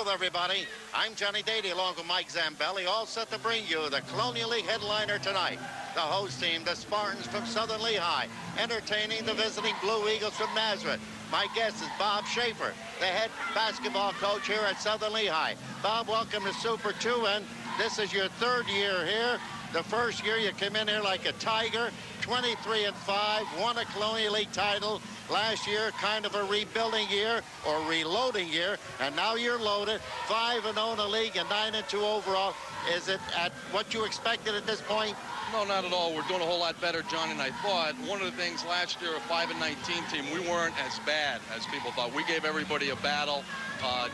Hello, everybody. I'm Johnny Dady, along with Mike Zambelli, all set to bring you the Colonial League headliner tonight. The host team, the Spartans from Southern Lehigh, entertaining the visiting Blue Eagles from Nazareth. My guest is Bob Schaefer, the head basketball coach here at Southern Lehigh. Bob, welcome to Super 2, and this is your third year here. The first year you came in here like a tiger, 23-5, won a Colonial League title. Last year, kind of a rebuilding year or reloading year, and now you're loaded, 5-0 in the league and 9-2 overall. Is it at what you expected at this point? No, not at all. We're doing a whole lot better, John, and I thought one of the things last year, a 5-19 team, we weren't as bad as people thought. We gave everybody a battle,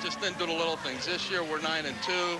just didn't do the little things. This year, we're 9-2.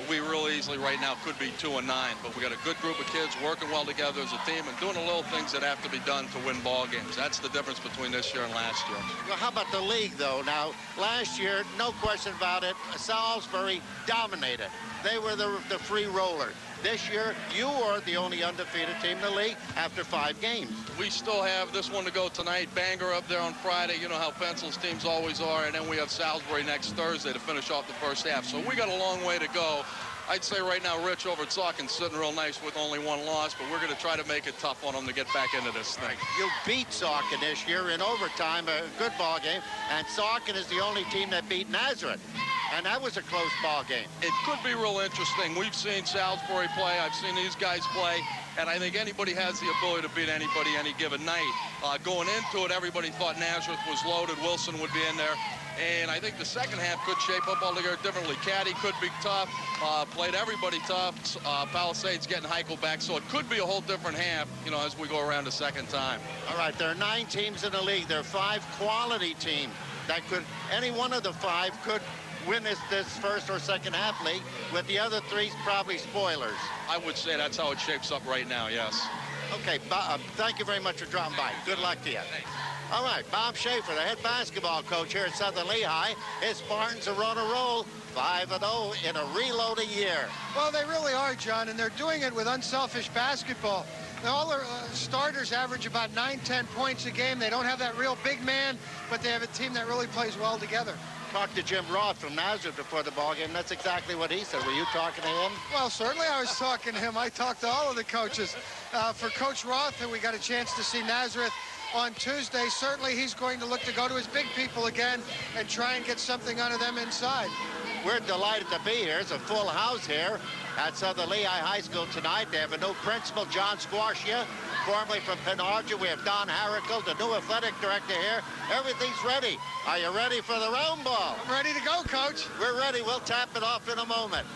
We real easily right now could be 2-9, but we got a good group of kids working well together as a team and doing the little things that have to be done to win ball games. That's the difference between this year and last year. Well, how about the league, though? Now, last year, no question about it, Salisbury dominated. They were the free roller. This year, you are the only undefeated team in the league after 5 games. We still have this one to go tonight. Bangor up there on Friday. You know how Pencil's teams always are. And then we have Salisbury next Thursday to finish off the first half. So we got a long way to go. I'd say right now, Rich over at Saucon's sitting real nice with only 1 loss, but we're going to try to make it tough on them to get back into this thing. You beat Saucon this year in overtime, a good ball game, and Saucon is the only team that beat Nazareth. And that was a close ball game. It could be real interesting. We've seen Salisbury play. I've seen these guys play. And I think anybody has the ability to beat anybody any given night. Going into it, everybody thought Nazareth was loaded. Wilson would be in there. And I think the second half could shape up altogether differently. Caddy could be tough. Played everybody tough. Palisades getting Heichel back. So it could be a whole different half, you know, as we go around a second time. All right, there are 9 teams in the league. There are 5 quality teams that could, any one of the 5 could win this first or second half league, with the other 3 probably spoilers. I would say that's how it shapes up right now, yes. Okay, Bob, thank you very much for dropping by. Good luck to you. Thanks. All right, Bob Schaefer, the head basketball coach here at Southern Lehigh. His Spartans are on a roll, 5-0 in a reloading year. Well, they really are, John, and they're doing it with unselfish basketball. All their starters average about 9-10 points a game. They don't have that real big man, but they have a team that really plays well together. Talked to Jim Roth from Nazareth before the ball game. That's exactly what he said. Were you talking to him? Well, certainly I was talking to him. I talked to all of the coaches. For Coach Roth, we got a chance to see Nazareth on Tuesday. Certainly he's going to look to go to his big people again and try and get something out of them inside. We're delighted to be here. It's a full house here at Southern Lehigh High School tonight. They have a new principal, John Squashia, formerly from Penarja. We have Don Harrickle, the new athletic director here. Everything's ready. Are you ready for the round ball? I'm ready to go, Coach. We're ready. We'll tap it off in a moment.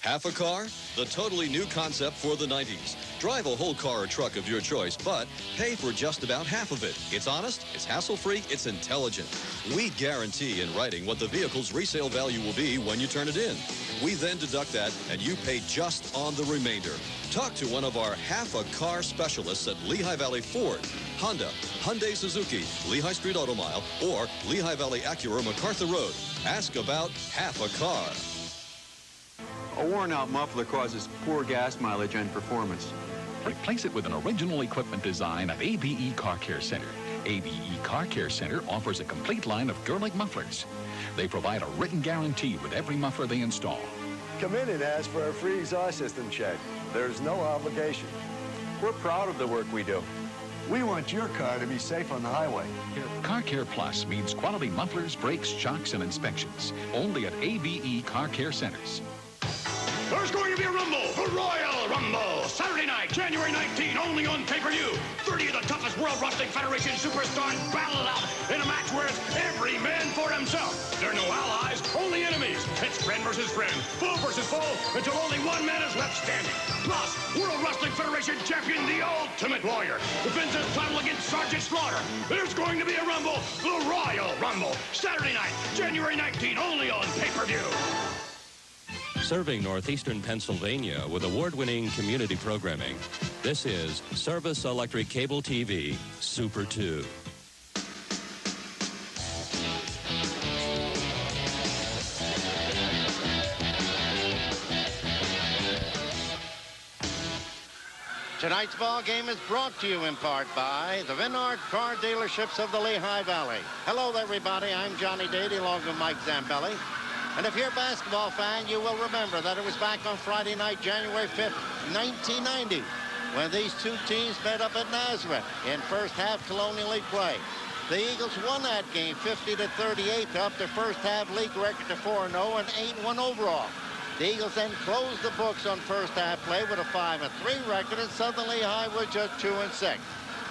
Half a car? The totally new concept for the 90s. Drive a whole car or truck of your choice, but pay for just about half of it. It's honest, it's hassle-free, it's intelligent. We guarantee in writing what the vehicle's resale value will be when you turn it in. We then deduct that, and you pay just on the remainder. Talk to one of our half-a-car specialists at Lehigh Valley Ford, Honda, Hyundai Suzuki, Lehigh Street Auto Mile, or Lehigh Valley Acura MacArthur Road. Ask about half a car. A worn-out muffler causes poor gas mileage and performance. Replace it with an original equipment design at ABE Car Care Center. ABE Car Care Center offers a complete line of Gerlich mufflers. They provide a written guarantee with every muffler they install. Come in and ask for a free exhaust system check. There's no obligation. We're proud of the work we do. We want your car to be safe on the highway. Car Care Plus means quality mufflers, brakes, shocks, and inspections. Only at ABE Car Care Centers. There's going to be a Rumble, a Royal Rumble, Saturday night, January 19, only on pay-per-view. 30 of the toughest World Wrestling Federation superstars battle it out in a match where it's every man for himself. There are no allies, only enemies. It's friend versus friend, foe versus foe, until only one man is left standing. Plus, World Wrestling Federation champion, the Ultimate Warrior, defends his title against Sergeant Slaughter. There's going to be a Rumble, the Royal Rumble, Saturday night, January 19, only on pay-per-view. Serving northeastern Pennsylvania with award-winning community programming. This is Service Electric Cable TV Super 2. Tonight's ball game is brought to you in part by the Vinard Car Dealerships of the Lehigh Valley. Hello, everybody. I'm Johnny Dady, along with Mike Zambelli. And if you're a basketball fan, you will remember that it was back on Friday night, January 5th, 1990, when these two teams met up at Nazareth in first half Colonial League play. The Eagles won that game 50-38 to up their first half league record to 4-0 and 8-1 overall. The Eagles then closed the books on first half play with a 5-3 record, and Southern Lehigh was just 2-6.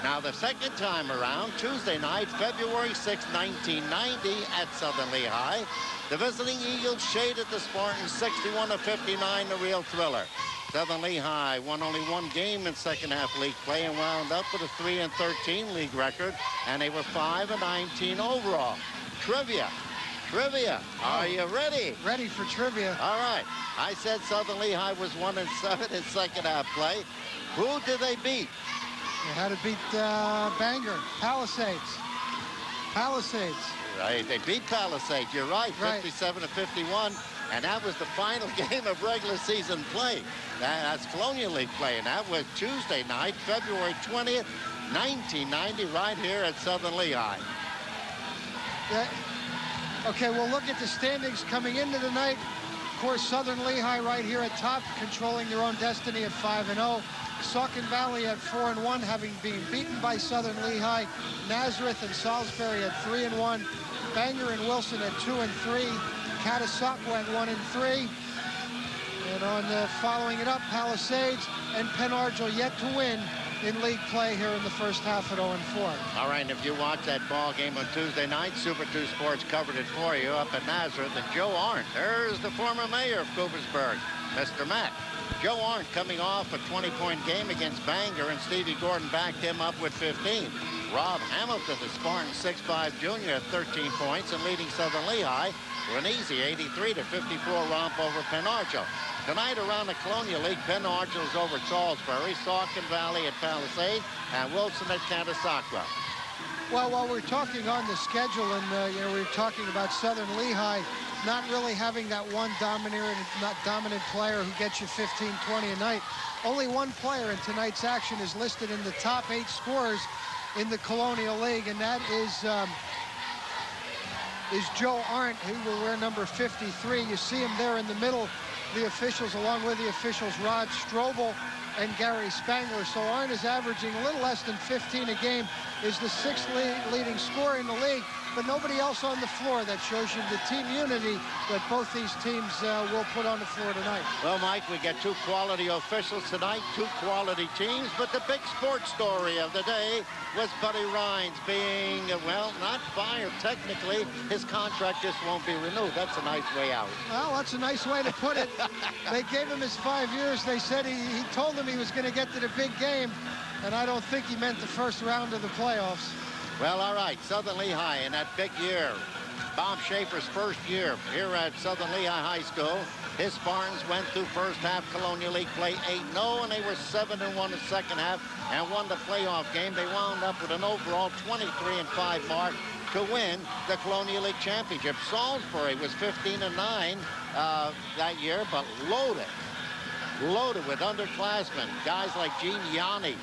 Now the second time around, Tuesday night, February 6, 1990 at Southern Lehigh, the visiting Eagles shaded the Spartans 61-59, the real thriller. Southern Lehigh won only one game in second half league play and wound up with a 3-13 league record, and they were 5-19 overall. Trivia. Are you ready? Ready for trivia. All right. I said Southern Lehigh was 1-7 in second half play. Who did they beat? They had to beat Bangor. Palisades. Right. They beat Palisades. You're right. 57-51. And that was the final game of regular season play. That's Colonial League play. And that was Tuesday night, February 20th, 1990, right here at Southern Lehigh. Okay, we'll look at the standings coming into the night. Of course, Southern Lehigh right here at top, controlling their own destiny at 5-0. Saucon Valley at 4-1, having been beaten by Southern Lehigh. Nazareth and Salisbury at 3-1. Bangor and Wilson at 2-3. Catasauqua at 1-3. And on following it up, Palisades and Penargil yet to win in league play here in the first half at 0-4. All right, and if you watch that ball game on Tuesday night, Super 2 Sports covered it for you up at Nazareth. And Joe Arndt, there's the former mayor of Coopersburg, Mr. Matt. Joe Arndt coming off a 20-point game against Bangor, and Stevie Gordon backed him up with 15. Rob Hamilton, the Spartan 6'5 junior, at 13 points and leading Southern Lehigh for an easy 83-54 romp over Penargil. Tonight around the Colonial League, Penargil is over Salisbury, Saucon Valley at Palisades, and Wilson at Catasauqua. Well, while we're talking on the schedule, and we're talking about Southern Lehigh not really having that one dominant player who gets you 15, 20 a night. Only one player in tonight's action is listed in the top 8 scorers in the Colonial League, and that is Joe Arndt, who will wear number 53. You see him there in the middle. The officials, along with the officials, Rod Strobel and Gary Spangler. So Arndt is averaging a little less than 15 a game, is the 6th leading scorer in the league, but nobody else on the floor. That shows you the team unity that both these teams will put on the floor tonight. Well, Mike, we get 2 quality officials tonight, 2 quality teams, but the big sports story of the day was Buddy Rhines being, well, not fired technically. His contract just won't be renewed. That's a nice way out. Well, that's a nice way to put it. They gave him his 5 years. They said he told them he was going to get to the big game, and I don't think he meant the first round of the playoffs. Well, all right, Southern Lehigh in that big year. Bob Schaefer's first year here at Southern Lehigh High School. His Spartans went through first half Colonial League play 8-0, and they were 7-1 the second half and won the playoff game. They wound up with an overall 23-5 mark to win the Colonial League championship. Salisbury was 15-9 that year, but loaded with underclassmen, guys like Gene Yanni,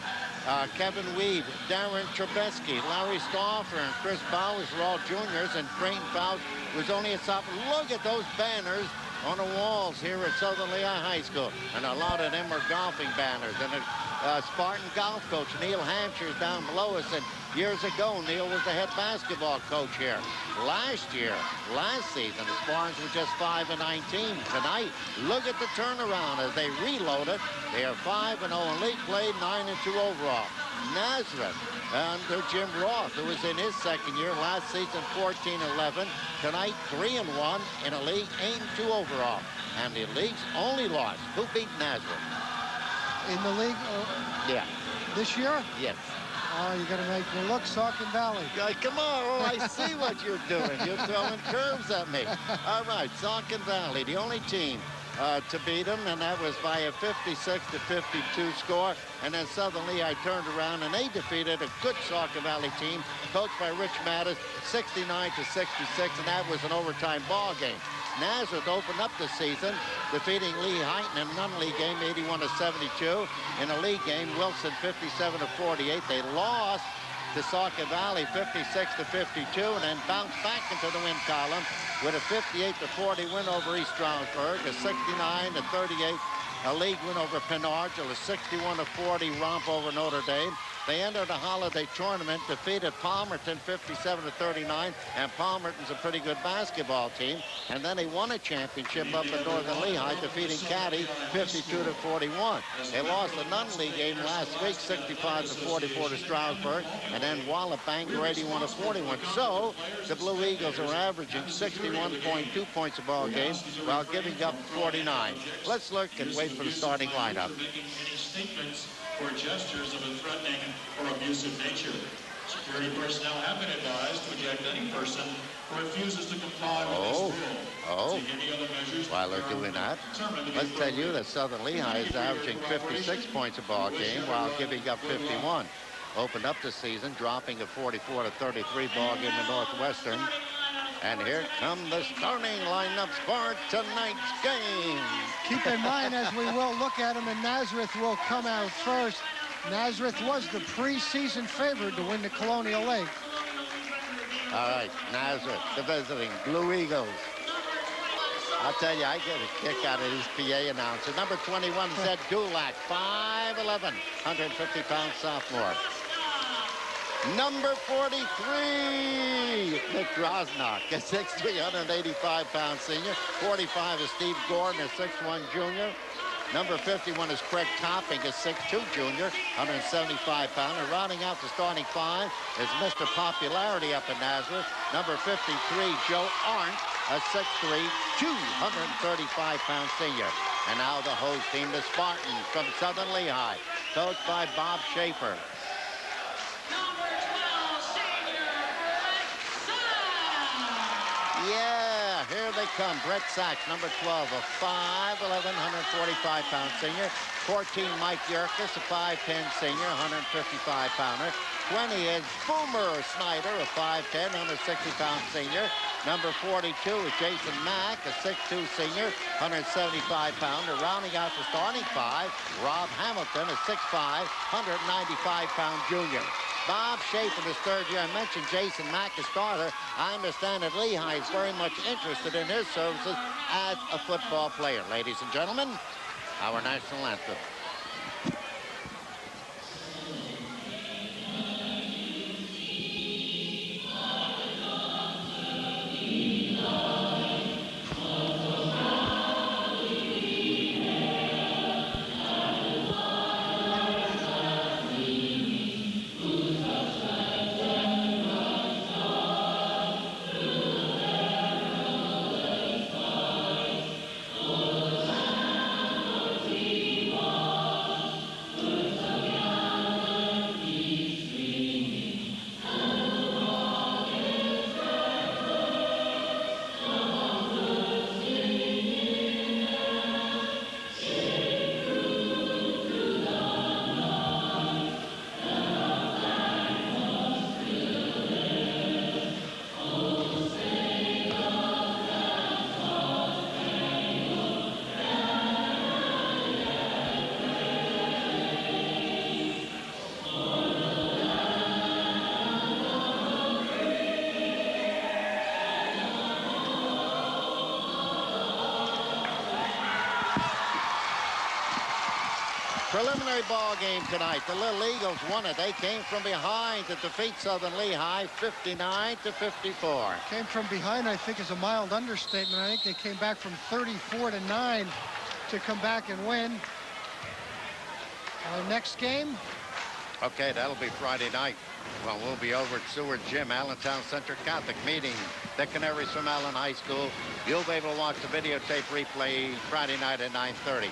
Kevin Weed, Darren Trubisky, Larry Stauffer, and Chris Bowers were all juniors, and Creighton Fouch was only a sophomore. Look at those banners on the walls here at Southern Lehigh High School, and a lot of them are golfing banners. And a Spartan golf coach, Neil Hampshire, is down below us, and years ago, Neil was the head basketball coach here. Last season, the Spartans were just 5-19. Tonight, look at the turnaround as they reloaded. They are 5-0 in league play, 9-2 overall. Nazareth under Jim Roth, who was in his second year last season, 14-11. Tonight, 3-1 in a league, 8-2 overall. And the league's only loss. Who beat Nazareth? In the league? Yeah. This year? Yes. Oh, you're going to make me look, Saucon Valley. Come on, oh, I see what you're doing. You're throwing curves at me. All right, Saucon Valley, the only team to beat them, and that was by a 56-52 score. And then Southern Lehigh turned around, and they defeated a good Sauk Valley team, coached by Rich Mattis, 69-66, and that was an overtime ball game. Nazareth opened up the season, defeating Lehigh in a non-league game, 81-72. In a league game, Wilson, 57-48. They lost to Sauk Valley, 56-52, and then bounced back into the win column with a 58-40 win over East Stroudsburg, a 69-38 league win over Penargil, a 61-40 romp over Notre Dame. They entered the holiday tournament, defeated Palmerton 57-39, and Palmerton's a pretty good basketball team. And then they won a championship up at Northern Lehigh, defeating Caddy 52-41. They lost a non-league game last week, 65-44 to Stroudsburg, and then Wallop Bangor 81-41. So the Blue Eagles are averaging 61.2 points a ball game while giving up 49. Let's look and wait for the starting lineup. For gestures of a threatening or abusive nature. Security personnel have been advised to eject any person who refuses to comply with this rule. Take any other measures while they're doing that, let's tell you that Southern Lehigh is averaging 56 points a ball game while giving up 51. Opened up the season, dropping a 44-33 ball game to Northwestern. And here come the starting lineups for tonight's game. Keep in mind, as we will look at them, and Nazareth will come out first. Nazareth was the preseason favorite to win the Colonial League. All right, Nazareth, the visiting Blue Eagles. I'll tell you, I get a kick out of these PA announcers. Number 21, Zed Dulac, 5'11", 150-pound sophomore. Number 43, Nick Drosnock, a 6'3", 185-pound senior. 45 is Steve Gordon, a 6'1" junior. Number 51 is Craig Topping, a 6'2" junior, 175-pounder. Rounding out the starting five is Mr. Popularity up in Nazareth. Number 53, Joe Arndt, a 6'3", 235-pound senior. And now the host team, the Spartans from Southern Lehigh, coached by Bob Schaefer. Yeah, here they come. Brett Sachs, number 12, a 5'11", 145-pound senior. 14, Mike Yerkes, a 5'10" senior, 155-pounder. 20 is Boomer Snyder, a 5'10", 160-pound senior. Number 42 is Jason Mack, a 6'2" senior, 175-pounder. Rounding out the starting five, Rob Hamilton, a 6'5", 195-pound junior. Bob Schaefer, his third year. I mentioned Jason Mack, a starter. I understand that Lehigh is very much interested in his services as a football player. Ladies and gentlemen, our national anthem. Preliminary ball game tonight. The Little Eagles won it. They came from behind to defeat Southern Lehigh 59-54. Came from behind, I think, is a mild understatement. I think they came back from 34-9 to come back and win. Our next game? Okay, that'll be Friday night. Well, we'll be over at Seward Gym, Allentown Central Catholic, meeting the Canaries from Allen High School. You'll be able to watch the videotape replay Friday night at 9:30.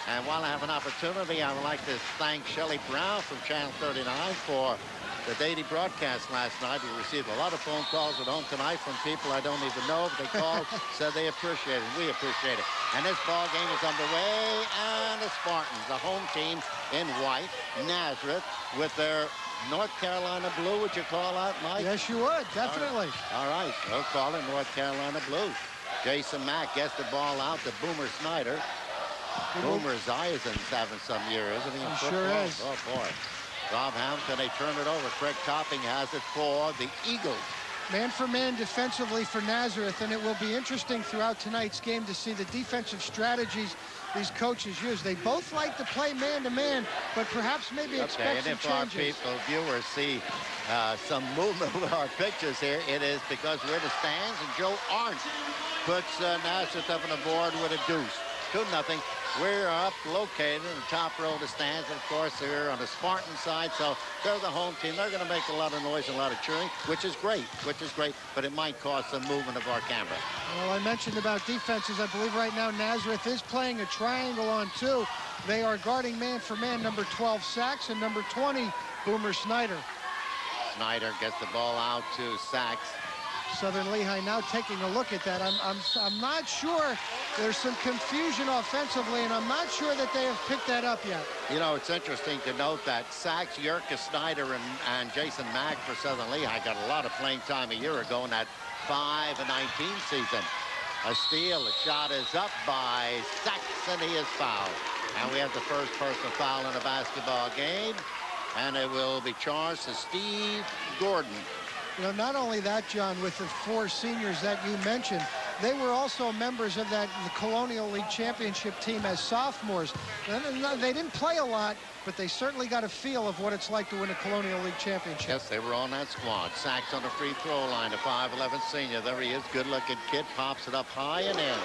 And while I have an opportunity, I would like to thank Shelley Brown from Channel 39 for the Dady broadcast last night. We received a lot of phone calls at home tonight from people I don't even know, but they called, said they appreciate it. We appreciate it. And this ball game is underway, and the Spartans, the home team in white, Nazareth, with their North Carolina blue. Would you call that, Mike? Yes, you would, definitely. All right, we'll call it North Carolina blue. Jason Mack gets the ball out to Boomer Snyder. Boomer Esiason's having some year, isn't he? He sure is. Oh, boy. Rob Hamilton, they turn it over. Craig Topping has it for the Eagles. Man-for-man defensively for Nazareth, and it will be interesting throughout tonight's game to see the defensive strategies these coaches use. They both like to play man-to-man, but perhaps maybe expect some changes. If our viewers see some movement with our pictures here, it is because we're in the stands, and Joe Arndt puts Nazareth up on the board with a deuce. 2-0. We're up located in the top row of the stands, and of course they're on the Spartan side, so they're the home team. They're going to make a lot of noise and a lot of cheering, which is great, but it might cause some movement of our camera. Well, I mentioned about defenses. I believe right now Nazareth is playing a triangle on 2. They are guarding man-for-man, number 12 Sachs and number 20 Boomer Snyder. Snyder gets the ball out to Sachs. Southern Lehigh now taking a look at that. I'm not sure. There's some confusion offensively, and I'm not sure that they have picked that up yet. You know, it's interesting to note that Sachs, Yerkes, Snyder, and Jason Mack for Southern Lehigh got a lot of playing time a year ago in that 5-19 season. A steal, a shot is up by Sachs, and he is fouled. And we have the first personal foul in the basketball game, and it will be charged to Steve Gordon. You know, not only that, John, with the 4 seniors that you mentioned, they were also members of the Colonial League championship team as sophomores. They didn't play a lot, but they certainly got a feel of what it's like to win a Colonial League championship. Yes, they were on that squad. Sachs on the free throw line, a 5'11" senior. There he is, good-looking kid, pops it up high and in.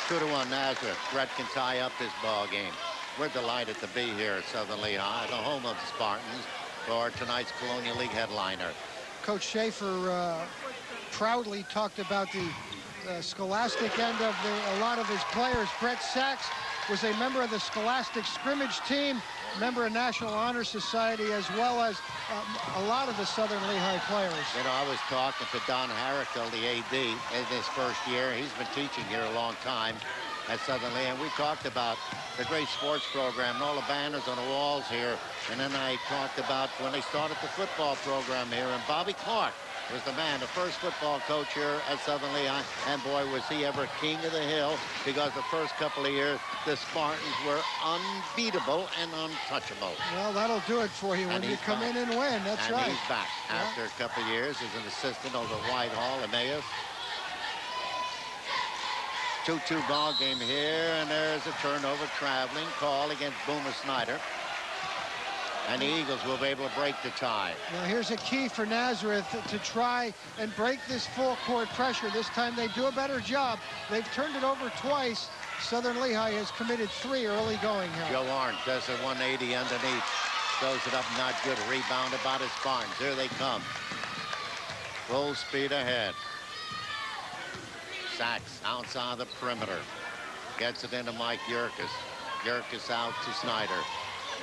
2-1 Nazareth. Brett can tie up this ball game. We're delighted to be here at Southern Lehigh, the home of the Spartans, for tonight's Colonial League headliner. Coach Schaefer proudly talked about the scholastic end of a lot of his players. Brett Sachs was a member of the Scholastic scrimmage team, member of National Honor Society, as well as a lot of the Southern Lehigh players. You know, I was talking to Don Harrickle, the AD, in his first year. He's been teaching here a long time at Southern Lehigh, and we talked about the great sports program and all the banners on the walls here. And then I talked about when they started the football program here, and Bobby Clark was the man, the first football coach here at Southern Lehigh, and boy, was he ever king of the hill, because the first couple of years, the Spartans were unbeatable and untouchable. Well, that'll do it for you when you come in and win. That's right. And he's back after a couple of years as an assistant over Whitehall, Emmaus. 2-2 ball game here, and there's a turnover traveling call against Boomer Snyder. And the Eagles will be able to break the tie. Now here's a key for Nazareth to try and break this full court pressure. This time they do a better job. They've turned it over twice. Southern Lehigh has committed 3 early going here. Joe Arndt does a 180 underneath. Throws it up, not good. Rebounded by the Spartans. Here they come. Full speed ahead. Sachs outside the perimeter. Gets it into Mike Yerkes. Yerkes out to Snyder.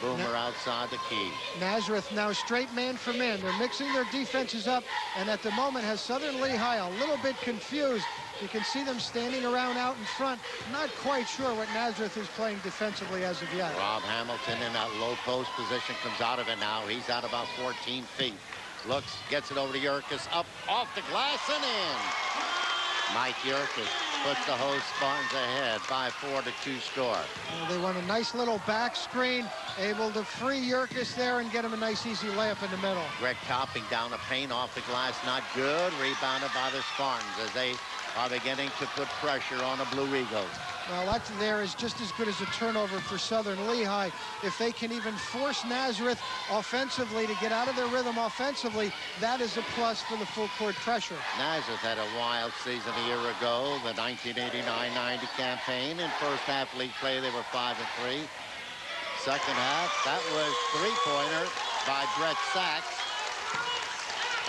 Boomer outside the key. Nazareth now straight man for man. They're mixing their defenses up, and at the moment has Southern Lehigh a little bit confused. You can see them standing around out in front, not quite sure what Nazareth is playing defensively as of yet. Rob Hamilton in that low post position comes out of it now. He's out about 14 feet. Looks, gets it over to Yerkes, up off the glass and in. Mike Yerkes puts the host Spartans ahead, 5-4 score. Well, they want a nice little back screen, able to free Yerkes there and get him a nice easy layup in the middle. Greg Topping down the paint, off the glass, not good. Rebounded by the Spartans as they are beginning to put pressure on the Blue Eagles. Well, that there is just as good as a turnover for Southern Lehigh. If they can even force Nazareth offensively to get out of their rhythm offensively, that is a plus for the full court pressure. Nazareth had a wild season a year ago, the 1989-90 campaign. In first half league play, they were 5-3. Second half, that was three-pointer by Brett Sachs.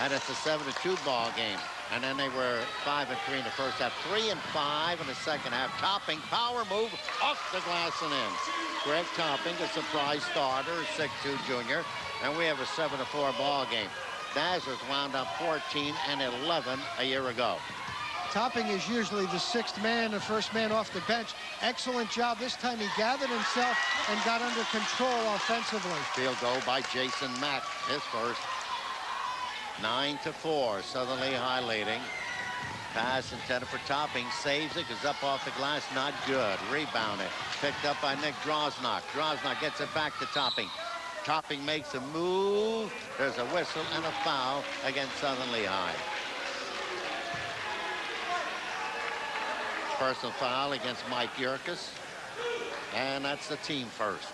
And it's a 7-2 ball game. And then they were 5 and 3 in the first half, 3 and 5 in the second half. Topping, power move, off the glass and in. Greg Topping, a surprise starter, 6'2" junior. And we have a 7-4 ball game. Nazareth wound up 14 and 11 a year ago. Topping is usually the sixth man, the first man off the bench. Excellent job. This time he gathered himself and got under control offensively. Field goal by Jason Mack, his first. 9-4, Southern Lehigh leading. Pass intended for Topping, saves it, goes up off the glass, not good. Rebounded, picked up by Nick Drosnock. Drosnock gets it back to Topping. Topping makes a move. There's a whistle and a foul against Southern Lehigh. Personal foul against Mike Yerkes. And that's the team first.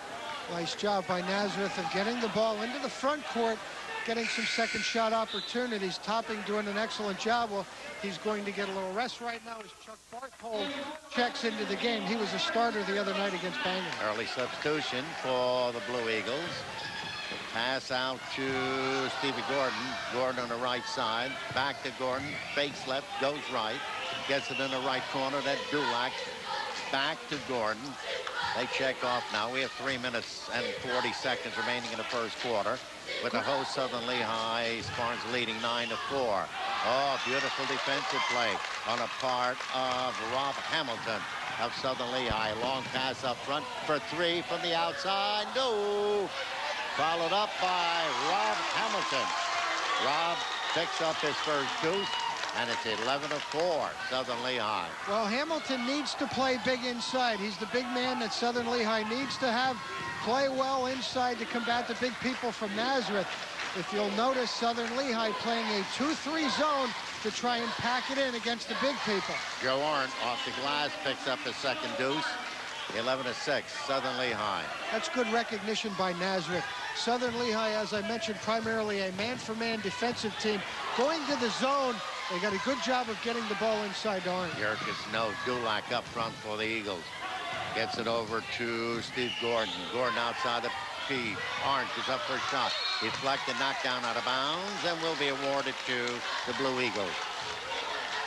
Nice job by Nazareth of getting the ball into the front court, getting some second shot opportunities. Topping doing an excellent job. Well, he's going to get a little rest right now as Chuck Barthold checks into the game. He was a starter the other night against Bangor. Early substitution for the Blue Eagles. Pass out to Stevie Gordon. Gordon on the right side. Back to Gordon. Fakes left, goes right. Gets it in the right corner. That Dulac. Back to Gordon. They check off now. We have 3 minutes and 40 seconds remaining in the first quarter, with the host Southern Lehigh Spartans leading 9-4. Oh, beautiful defensive play on a part of Rob Hamilton of Southern Lehigh. Long pass up front for three from the outside. No! Followed up by Rob Hamilton. Rob picks up his first deuce. And it's 11-4, Southern Lehigh. Well, Hamilton needs to play big inside. He's the big man that Southern Lehigh needs to have. Play well inside to combat the big people from Nazareth. If you'll notice, Southern Lehigh playing a 2-3 zone to try and pack it in against the big people. Joe Arndt off the glass picks up his second deuce. 11-6, Southern Lehigh. That's good recognition by Nazareth. Southern Lehigh, as I mentioned, primarily a man-for-man defensive team. Going to the zone, they got a good job of getting the ball inside to Arndt. Yerkes, no. Dulac up front for the Eagles. Gets it over to Steve Gordon. Gordon outside the P. Arndt is up for a shot. Deflected, knocked down out of bounds, and will be awarded to the Blue Eagles.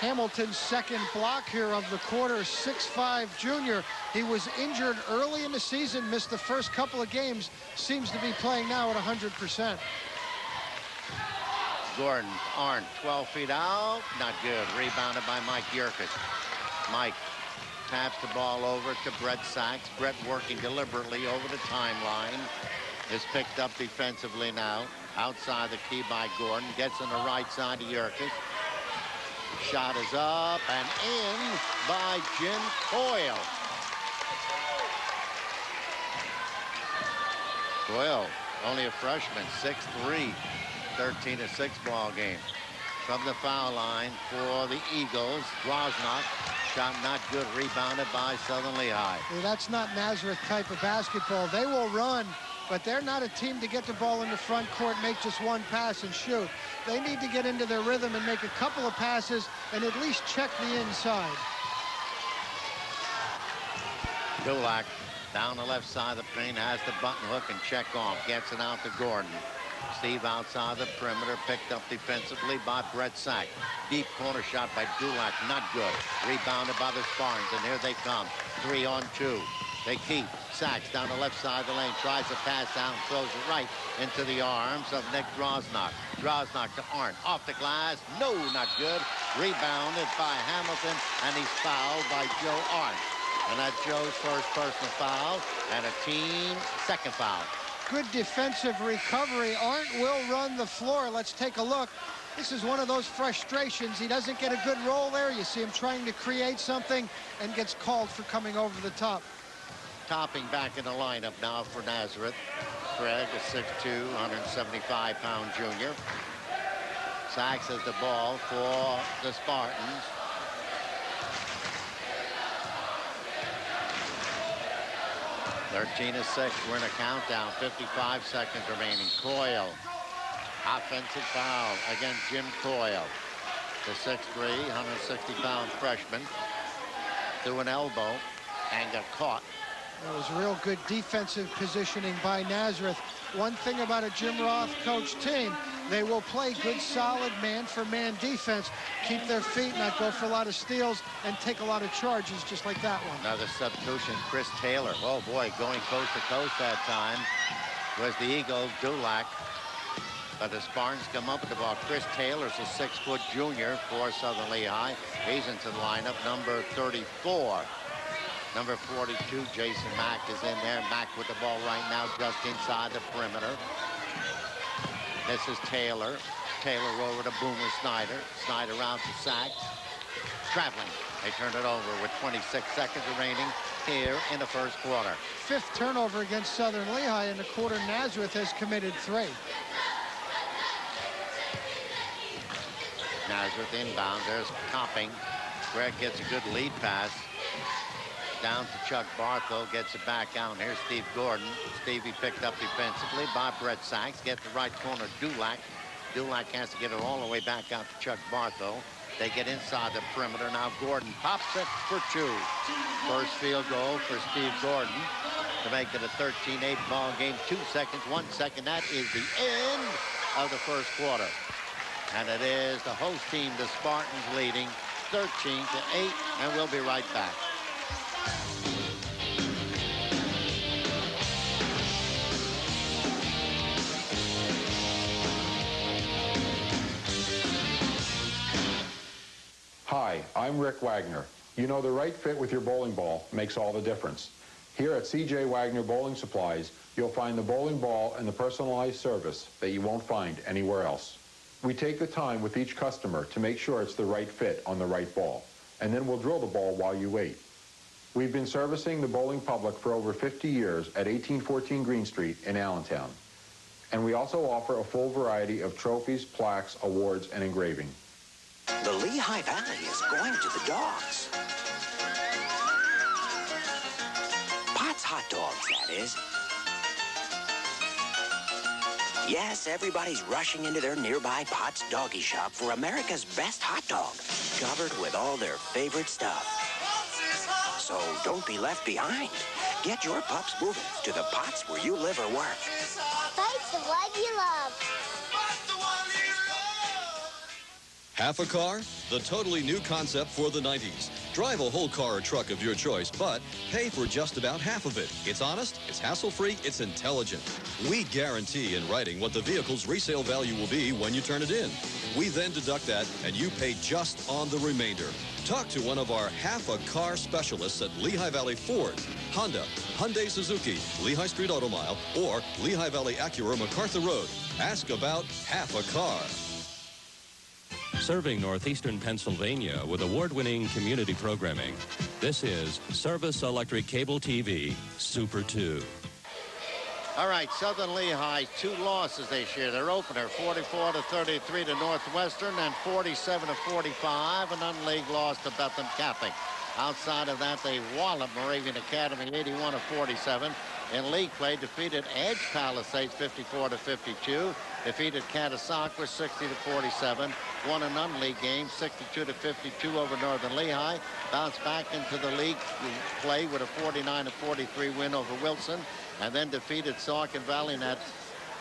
Hamilton's second block here of the quarter, 6'5" junior. He was injured early in the season, missed the first couple of games, seems to be playing now at 100%. Gordon, Arndt, 12 feet out, not good. Rebounded by Mike Yerkes. Mike taps the ball over to Brett Sachs. Brett working deliberately over the timeline. Is picked up defensively now. Outside the key by Gordon. Gets on the right side to Yerkes. Shot is up and in by Jim Coyle. Coyle, only a freshman, 6'3", 13-6 ball game. From the foul line for the Eagles, Drosnock. Shot not good, rebounded by Southern Lehigh. Well, that's not Nazareth type of basketball. They will run, but they're not a team to get the ball in the front court, make just one pass and shoot. They need to get into their rhythm and make a couple of passes and at least check the inside. Dulac down the left side of the paint, has the button hook and check off. Gets it out to Gordon. Steve outside the perimeter, picked up defensively by Brett Sack. Deep corner shot by Dulac, not good. Rebounded by the Spartans, and here they come. 3-on-2. They keep. Sachs down the left side of the lane, tries to pass down, throws it right into the arms of Nick Drosnock. Drosnock to Arndt, off the glass, no, not good. Rebounded by Hamilton, and he's fouled by Joe Arndt. And that's Joe's first personal foul, and a team second foul. Good defensive recovery. Arndt will run the floor. Let's take a look. This is one of those frustrations. He doesn't get a good roll there. You see him trying to create something and gets called for coming over the top. Topping back in the lineup now for Nazareth. Craig, a 6'2", 175-pound junior. Sachs has the ball for the Spartans. (13-6). We're in a countdown. 55 seconds remaining. Coyle. Offensive foul against Jim Coyle. The 6'3", 160-pound freshman. Threw an elbow and got caught. It was real good defensive positioning by Nazareth. One thing about a Jim Roth coach team, they will play good, solid man-for-man defense. Keep their feet, not go for a lot of steals, and take a lot of charges just like that one. Another substitution, Chris Taylor. Oh, boy, going coast to coast that time was the Eagles, Dulac. But the Spartans come up with the ball. Chris Taylor's a 6-foot junior for Southern Lehigh. He's into the lineup, number 34. Number 42, Jason Mack is in there. Mack with the ball right now just inside the perimeter. This is Taylor. Taylor over to Boomer Snyder. Snyder out to Sachs. Traveling. They turn it over with 26 seconds remaining here in the first quarter. 5th turnover against Southern Lehigh in the quarter. Nazareth has committed 3. Nazareth inbound. There's Copping. Greg gets a good lead pass. Down to Chuck Bartho, gets it back out. Here's Steve Gordon. Stevie picked up defensively by Brett Sachs. Gets the right corner, Dulac. Dulac has to get it all the way back out to Chuck Bartho. They get inside the perimeter. Now Gordon pops it for 2. First field goal for Steve Gordon to make it a 13-8 ball game. 2 seconds, 1 second. That is the end of the first quarter. And it is the host team, the Spartans, leading 13-8. And we'll be right back. Hi, I'm Rick Wagner. You know, the right fit with your bowling ball makes all the difference. Here at C.J. Wagner Bowling Supplies, you'll find the bowling ball and the personalized service that you won't find anywhere else. We take the time with each customer to make sure it's the right fit on the right ball, and then we'll drill the ball while you wait. We've been servicing the bowling public for over 50 years at 1814 Green Street in Allentown. And we also offer a full variety of trophies, plaques, awards, and engraving. The Lehigh Valley is going to the dogs. Pot's Hot Dogs, that is. Yes, everybody's rushing into their nearby Pot's Doggy Shop for America's best hot dog, covered with all their favorite stuff. So don't be left behind. Get your pups moving to the Pots where you live or work. Fight the one you love. Half a car? The totally new concept for the 90s. Drive a whole car or truck of your choice, but pay for just about half of it. It's honest, it's hassle-free, it's intelligent. We guarantee in writing what the vehicle's resale value will be when you turn it in. We then deduct that, and you pay just on the remainder. Talk to one of our half-a-car specialists at Lehigh Valley Ford, Honda, Hyundai Suzuki, Lehigh Street Auto Mile, or Lehigh Valley Acura MacArthur Road. Ask about half a car. Serving northeastern Pennsylvania with award-winning community programming. This is Service Electric Cable TV Super 2. All right, Southern Lehigh, 2 losses this year. Their opener, 44-33 to Northwestern, and 47-45, an unleague loss to Bethlehem Catholic. Outside of that, they walloped Moravian Academy 81-47. In league play, defeated Edge Palisades 54-52. Defeated Catasauqua 60-47. Won an unleague game 62-52 over Northern Lehigh. Bounced back into the league play with a 49-43 win over Wilson. And then defeated Saucon Valley in that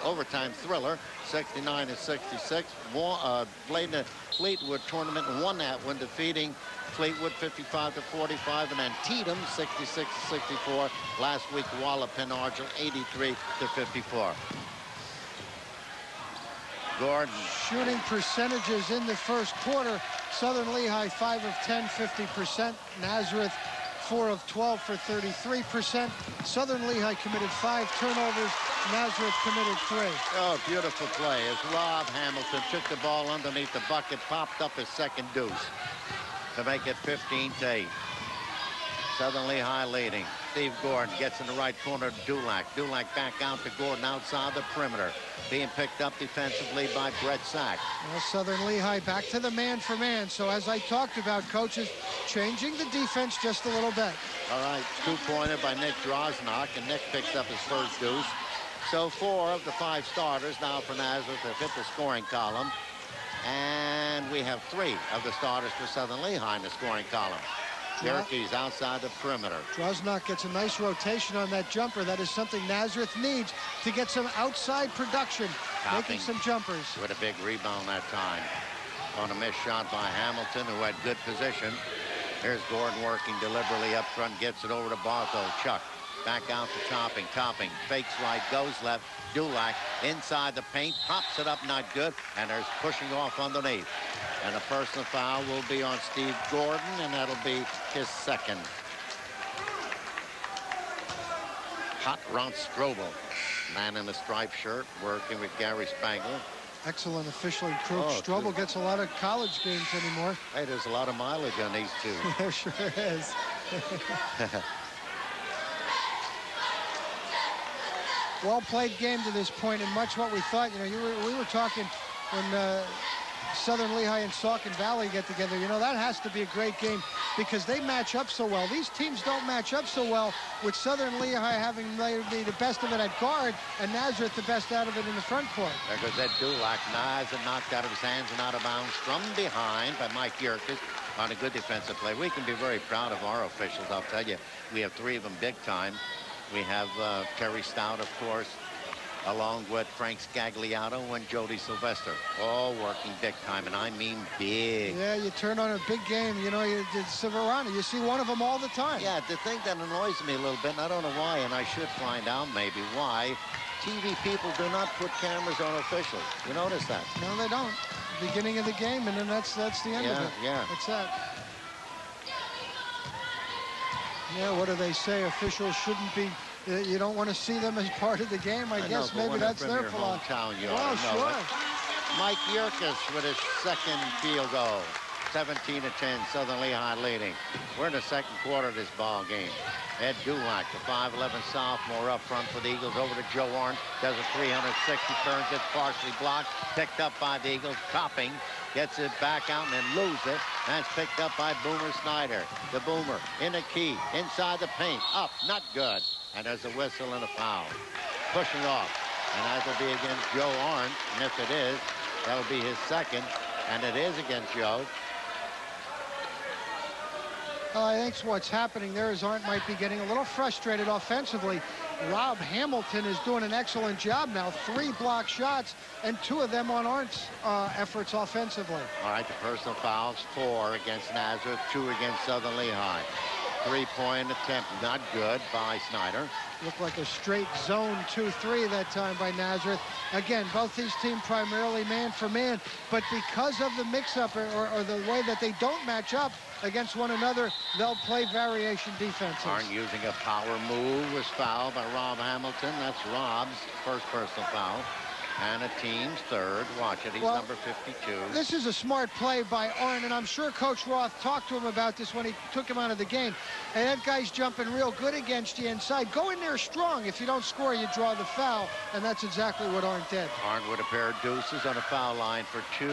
overtime thriller 69-66. Played in the Fleetwood tournament and won that one, defeating Fleetwood 55-45, and Antietam 66-64. Last week, Wallop Penargil 83-54. Gordon. Shooting percentages in the first quarter. Southern Lehigh 5 of 10, 50%. Nazareth 4 of 12 for 33%. Southern Lehigh committed 5 turnovers. Nazareth committed 3. Oh, beautiful play as Rob Hamilton took the ball underneath the bucket, popped up his second deuce to make it 15-8. Southern Lehigh leading. Steve Gordon gets in the right corner to Dulac. Dulac back out to Gordon outside the perimeter. Being picked up defensively by Brett Sachs. Well, Southern Lehigh back to the man-for-man. So as I talked about, coaches changing the defense just a little bit. All right, 2-pointer by Nick Drosnock, and Nick picks up his first deuce. So 4 of the 5 starters now for Nazareth have hit the scoring column. And we have 3 of the starters for Southern Lehigh in the scoring column. Cherokee's outside the perimeter. Drosnock gets a nice rotation on that jumper. That is something Nazareth needs to get some outside production making some jumpers. With a big rebound that time. On a missed shot by Hamilton, who had good position. Here's Gordon working deliberately up front, gets it over to Bartho. Chuck back out to Topping. Topping fakes right, goes left. Dulac inside the paint, pops it up, not good. And there's pushing off underneath. And a personal foul will be on Steve Gordon, and that'll be his second. Hot Ron Strobel, man in a striped shirt, working with Gary Spangler. Excellent official crew. Oh, Strobel gets a lot of college games anymore. Hey, there's a lot of mileage on these two. There sure is. Well-played game to this point, and much what we thought. You know, we were talking when Southern Lehigh and Saucon Valley get together. You know, that has to be a great game because they match up so well. These teams don't match up so well, with Southern Lehigh having the best of it at guard and Nazareth the best out of it in the front court. There goes Ed Dulac. Nice and knocked out of his hands and out of bounds from behind by Mike Yerkes on a good defensive play. We can be very proud of our officials, I'll tell you. We have three of them big time. We have Terry Stout, of course, along with Frank Scagliato and Jody Sylvester, all working big time, and I mean big. Yeah, you turn on a big game, you know, it's Severano. You see one of them all the time. Yeah, the thing that annoys me a little bit, and I don't know why, and I should find out maybe why, TV people do not put cameras on officials. You notice that? No, they don't. Beginning of the game, and then that's the end of it. Yeah. That's that. Yeah, what do they say? Officials shouldn't be. You don't want to see them as part of the game. I guess know, maybe that's their philosophy. Well, sure. Mike Yerkes with his second field goal. 17-10, Southern Lehigh leading. We're in the second quarter of this ball game. Ed Dulac, the 5'11 sophomore up front for the Eagles, over to Joe Orange. Does a 360, turns it, partially blocked, picked up by the Eagles. Topping, gets it back out and then loses it. That's picked up by Boomer Snyder. The Boomer in the key, inside the paint, up, not good. And there's a whistle and a foul. Pushing off. And that'll be against Joe Orange. And if it is, that'll be his second. And it is against Joe. I think what's happening there is Arndt might be getting a little frustrated offensively. Rob Hamilton is doing an excellent job now. 3 block shots, and 2 of them on Arndt's efforts offensively. All right, the personal fouls, 4 against Nazareth, 2 against Southern Lehigh. 3-point attempt, not good by Snyder. Looked like a straight zone 2-3 that time by Nazareth. Again, both these teams primarily man for man, but because of the mix-up or the way that they don't match up against one another, they'll play variation defenses. Arndt using a power move, was fouled by Rob Hamilton. That's Rob's first personal foul. And a team's third. Watch it, he's number 52. This is a smart play by Arndt, and I'm sure Coach Roth talked to him about this when he took him out of the game. And that guy's jumping real good against you inside. Go in there strong. If you don't score, you draw the foul, and that's exactly what Arndt did. Arndt with a pair of deuces on a foul line for 2.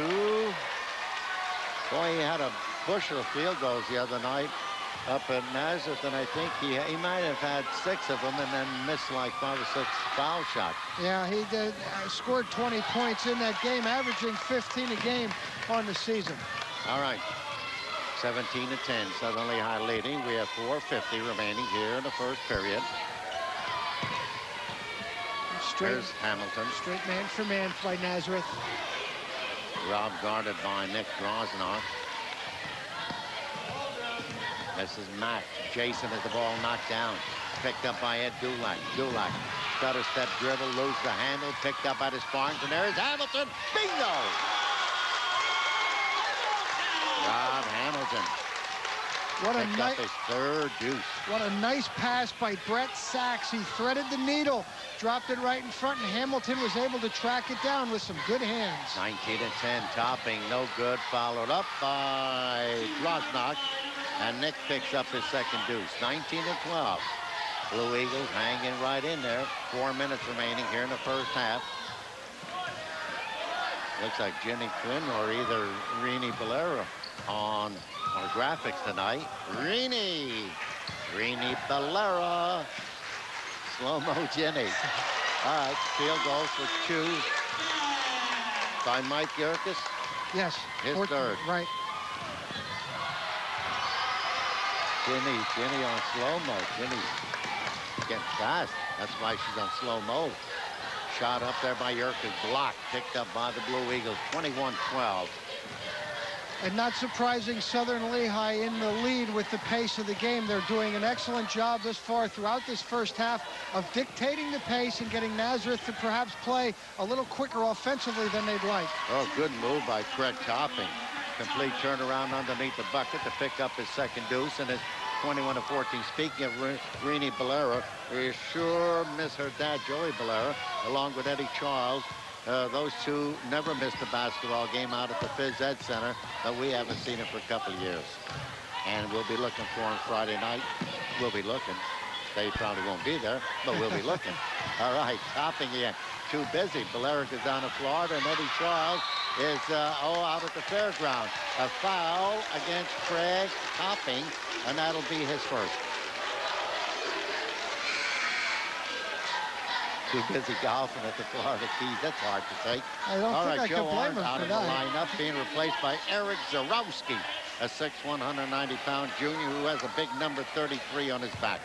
Boy, he had a bushel of field goals the other night up at Nazareth, and I think he might have had 6 of them and then missed like 5 or 6 foul shots. Yeah, he did. Scored 20 points in that game, averaging 15 a game on the season. All right, 17-10, Southern Lehigh leading. We have 4:50 remaining here in the first period. There's Hamilton. Straight man for man by Nazareth. Rob guarded by Nick Drosnoff. This is Mack. Jason has the ball knocked down. Picked up by Ed Dulac. Dulac, stutter step dribble, lose the handle, picked up by his Barnes, and there's Hamilton. Bingo! Rob Hamilton. What a nice, his third deuce. What a nice pass by Brett Sachs. He threaded the needle, dropped it right in front, and Hamilton was able to track it down with some good hands. 19-10, Topping, no good. Followed up by Drosnoff. And Nick picks up his second deuce. 19-12. Blue Eagles hanging right in there. 4 minutes remaining here in the first half. Looks like Jenny Quinn or either Rini Bellera on our graphics tonight. Rini Bellera. Slow-mo Jenny. All right, field goal for 2 by Mike Yerkes. Yes. His third. Right. Jenny on slow-mo. Jenny's getting fast. That's why she's on slow-mo. Shot up there by Yerk is blocked. Picked up by the Blue Eagles. 21-12. And not surprising, Southern Lehigh in the lead with the pace of the game. They're doing an excellent job thus far throughout this first half of dictating the pace and getting Nazareth to perhaps play a little quicker offensively than they'd like. Oh, good move by Craig Topping. Complete turnaround underneath the bucket to pick up his second deuce, and it's 21-14. Speaking of Rini Bolera, we sure miss her dad, Joey Bolera, along with Eddie Charles. Those two never missed a basketball game out at the Phys Ed Center, but we haven't seen it for a couple of years. And we'll be looking for him Friday night. We'll be looking. They probably won't be there, but we'll be looking. All right, Topping again. Too busy. Bolera is down in Florida, and Eddie Charles is out at the fairground. A foul against Craig Topping, and that'll be his first. Too busy golfing at the Florida Keys. That's hard to take. I don't think I can blame him out for of the that. lineup, being replaced by Eric Zarowski, a 6'1", 190-pound junior who has a big number 33 on his back.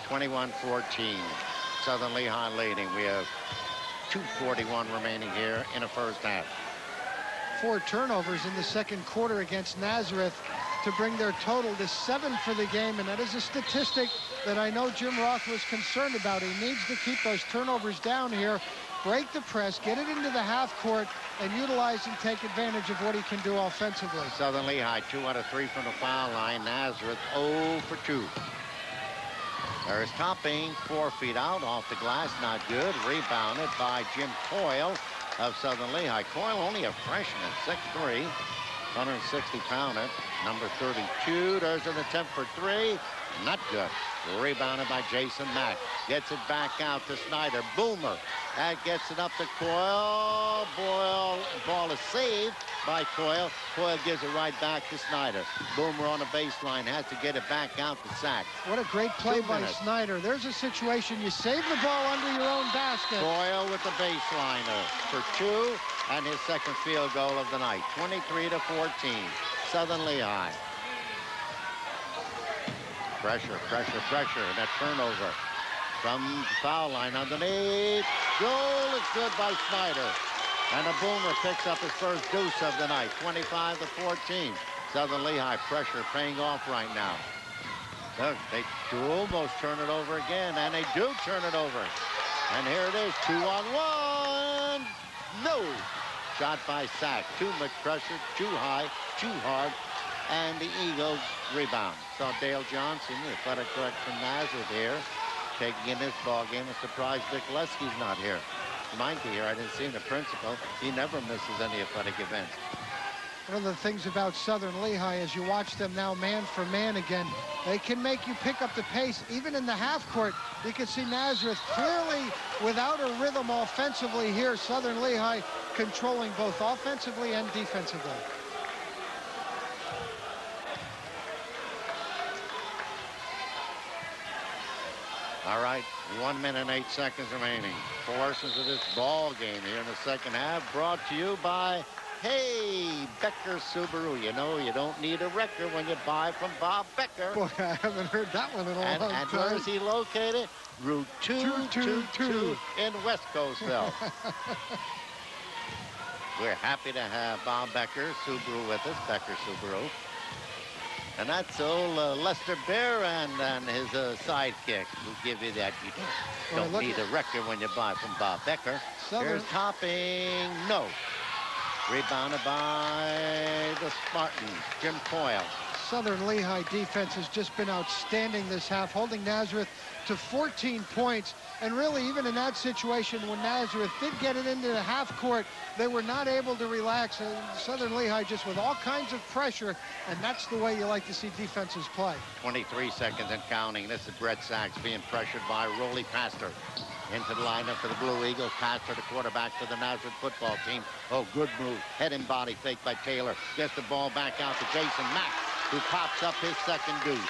21-14. Southern Lehigh leading. We have 2:41 remaining here in the first half. 4 turnovers in the second quarter against Nazareth to bring their total to 7 for the game, and that is a statistic that I know Jim Roth was concerned about. He needs to keep those turnovers down here, break the press, get it into the half court, and utilize and take advantage of what he can do offensively. Southern Lehigh 2 out of 3 from the foul line. Nazareth 0 for 2. There's Topping, 4 feet out off the glass, not good. Rebounded by Jim Coyle of Southern Lehigh. Coyle only a freshman, 6'3", 160-pounder, number 32. There's an attempt for 3, not good. Rebounded by Jason Mack. Gets it back out to Snyder. Boomer. That gets it up to Coyle. Ball is saved by Coyle. Coyle gives it right back to Snyder. Boomer on the baseline has to get it back out to Sack. What a great play by Snyder. There's a situation you save the ball under your own basket. Coyle with the baseliner for 2 and his second field goal of the night. 23-14. Southern Lehigh. Pressure, pressure, pressure, and that turnover from the foul line underneath. Goal is good by Snyder. And a Boomer picks up his first deuce of the night, 25-14. Southern Lehigh pressure paying off right now. Look, they do almost turn it over again, and they do turn it over. And here it is, 2-on-1. No. Shot by Sack. Too much pressure, too high, too hard. And the Eagles rebound. Saw Dale Johnson, the athletic director from Nazareth here, taking in this ball game. I'm surprised Vic Lesky's not here. He might be here. I didn't see him, the principal. He never misses any athletic events. One of the things about Southern Lehigh is you watch them now man for man again. They can make you pick up the pace. Even in the half court, you can see Nazareth clearly without a rhythm offensively here. Southern Lehigh controlling both offensively and defensively. All right, 1 minute and 8 seconds remaining. Portions of this ball game here in the second half brought to you by, hey, Becker Subaru. You know, you don't need a wrecker when you buy from Bob Becker. Boy, I haven't heard that one in a long time. And where is he located? Route 222 in West Coastville. We're happy to have Bob Becker Subaru with us, Becker Subaru. And that's old Lester Bear and his sidekick who give you that. You don't need a wrecker when you buy from Bob Becker. Here's Topping. No. Rebounded by the Spartans. Jim Coyle. Southern Lehigh defense has just been outstanding this half, holding Nazareth to 14 points. And really, even in that situation, when Nazareth did get it into the half court, they were not able to relax. Southern Lehigh just with all kinds of pressure, and that's the way you like to see defenses play. 23 seconds and counting. This is Brett Sachs being pressured by Rolly Pastor. Into the lineup for the Blue Eagles. Pastor, the quarterback for the Nazareth football team. Oh, good move. Head and body fake by Taylor. Gets the ball back out to Jason Mack, who pops up his second deuce.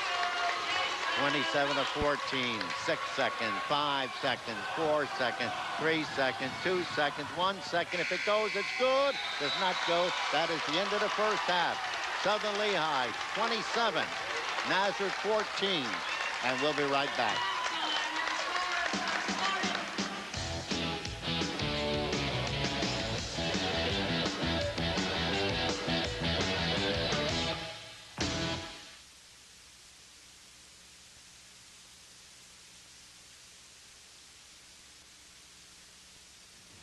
27-14, 6 seconds, 5 seconds, 4 seconds, 3 seconds, 2 seconds, 1 second. If it goes, it's good. Does not go. That is the end of the first half. Southern Lehigh, 27, Nazareth, 14. And we'll be right back.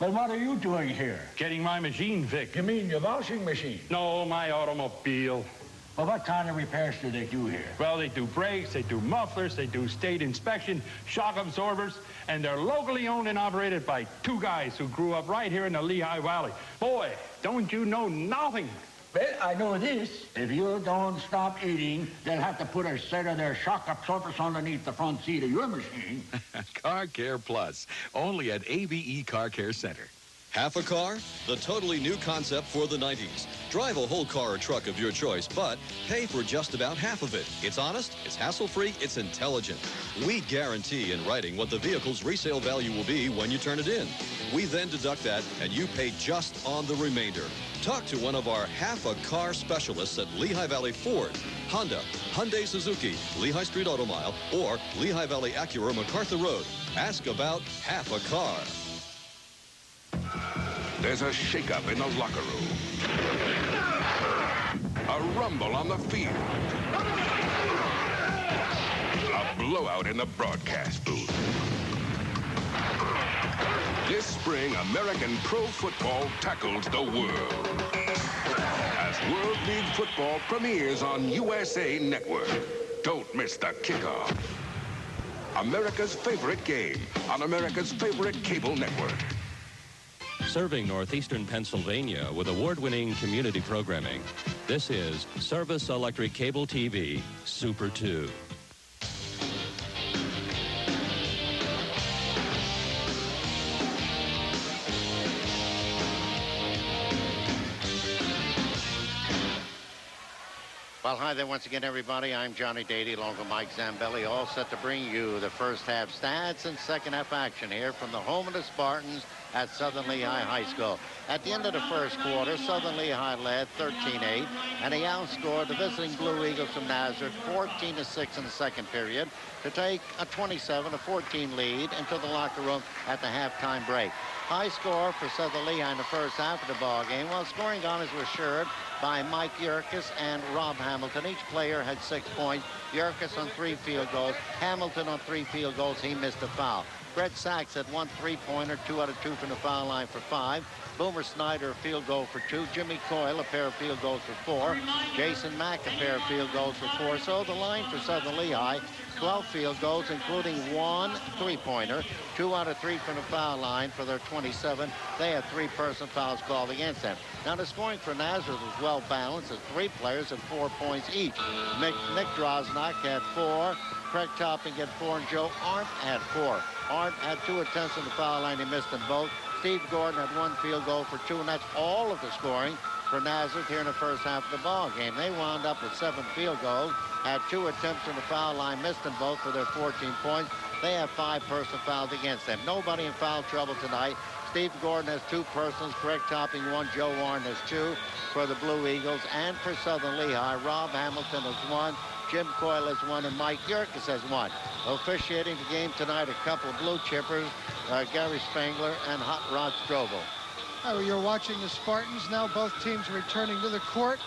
But what are you doing here? Getting my machine fixed. You mean your washing machine? No, my automobile. Well, what kind of repairs do they do here? Well, they do brakes, they do mufflers, they do state inspection, shock absorbers, and they're locally owned and operated by two guys who grew up right here in the Lehigh Valley. Boy, don't you know nothing? Well, I know this. If you don't stop eating, they'll have to put a set of their shock absorbers underneath the front seat of your machine. Car Care Plus, only at ABE Car Care Center. Half a car? The totally new concept for the 90s. Drive a whole car or truck of your choice, but pay for just about half of it. It's honest, it's hassle-free, it's intelligent. We guarantee in writing what the vehicle's resale value will be when you turn it in. We then deduct that, and you pay just on the remainder. Talk to one of our half-a-car specialists at Lehigh Valley Ford, Honda, Hyundai Suzuki, Lehigh Street Auto Mile, or Lehigh Valley Acura MacArthur Road. Ask about half a car. There's a shakeup in the locker room. A rumble on the field. A blowout in the broadcast booth. This spring, American pro football tackles the world. As World League football premieres on USA Network. Don't miss the kickoff. America's favorite game on America's favorite cable network. Serving northeastern Pennsylvania with award-winning community programming. This is Service Electric Cable TV Super 2. Well, hi there once again, everybody. I'm Johnny Dady, along with Mike Zambelli, all set to bring you the first half stats and second half action here from the home of the Spartans at Southern Lehigh High School. At the end of the first quarter, Southern Lehigh led 13-8, and he outscored the visiting Blue Eagles from Nazareth 14-6 in the second period to take a 27-14 lead into the locker room at the halftime break. High score for Southern Lehigh in the first half of the ball game, while scoring honors were shared by Mike Yerkes and Rob Hamilton. Each player had 6 points. Yerkes on 3 field goals. Hamilton on 3 field goals. He missed a foul. Brett Sachs had 1 3-pointer, 2 out of 2 from the foul line for 5. Boomer Snyder, a field goal for 2. Jimmy Coyle, a pair of field goals for 4. Jason Mack, a pair of field goals for 4. So the line for Southern Lehigh, 12 field goals, including 1 3-pointer, 2 out of 3 from the foul line for their 27. They had 3 personal fouls called against them. Now, the scoring for Nazareth was well balanced, as 3 players had 4 points each. Nick Drosnock had 4. Craig Topping had 4, and Joe Arndt had 4. Arndt had 2 attempts on the foul line. He missed them both. Steve Gordon had 1 field goal for 2, and that's all of the scoring for Nazareth here in the first half of the ball game. They wound up with 7 field goals, had 2 attempts on the foul line, missed them both for their 14 points. They have 5 personal fouls against them. Nobody in foul trouble tonight. Steve Gordon has 2 personals, Craig Topping 1, Joe Arndt has 2 for the Blue Eagles. And for Southern Lehigh, Rob Hamilton has 1, Jim Coyle has 1, and Mike Yerkes has 1. Officiating the game tonight, a couple of blue chippers, Gary Spangler and Hot Rod Strobel. Oh, you're watching the Spartans now, both teams returning to the court.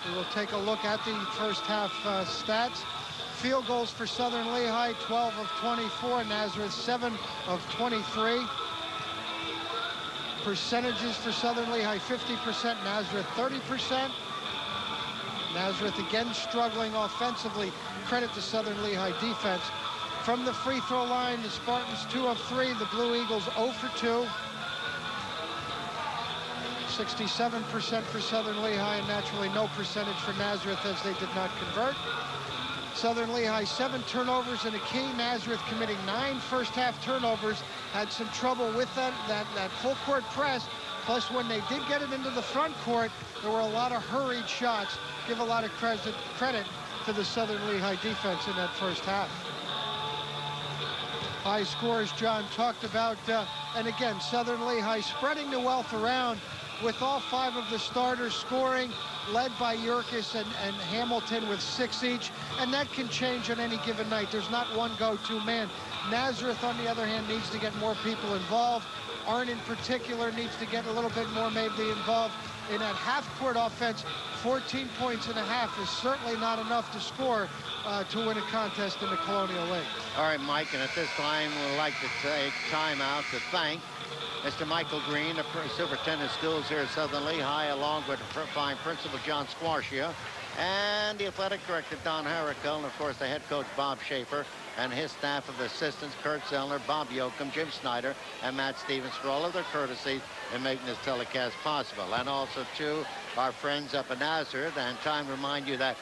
We will take a look at the first half stats. Field goals for Southern Lehigh, 12 of 24. Nazareth, 7 of 23. Percentages for Southern Lehigh, 50%. Nazareth, 30%. Nazareth again struggling offensively. Credit to Southern Lehigh defense. From the free throw line, the Spartans 2 of 3. The Blue Eagles 0 for 2. 67% for Southern Lehigh, and naturally no percentage for Nazareth as they did not convert. Southern Lehigh 7 turnovers and a key. Nazareth committing 9 first half turnovers. Had some trouble with that full court press. Plus, when they did get it into the front court, there were a lot of hurried shots. Give a lot of credit to the Southern Lehigh defense in that first half. High scores John talked about, and again, Southern Lehigh spreading the wealth around with all 5 of the starters scoring, led by Yerkes and Hamilton with 6 each, and that can change on any given night. There's not one go-to man. Nazareth, on the other hand, needs to get more people involved. Arndt in particular needs to get a little bit more maybe involved in that half-court offense. 14 points and a half is certainly not enough to score to win a contest in the Colonial League. All right, Mike, and at this time, we'd like to take time out to thank Mr. Michael Green, the superintendent of schools here at Southern Lehigh, along with fine principal John Squarcia, and the athletic director Don Harrico, and of course the head coach Bob Schaefer, and his staff of assistants Kurt Zellner, Bob Yoakum, Jim Snyder, and Matt Stevens for all of their courtesy in making this telecast possible. And also to our friends up in Nazareth, and time to remind you that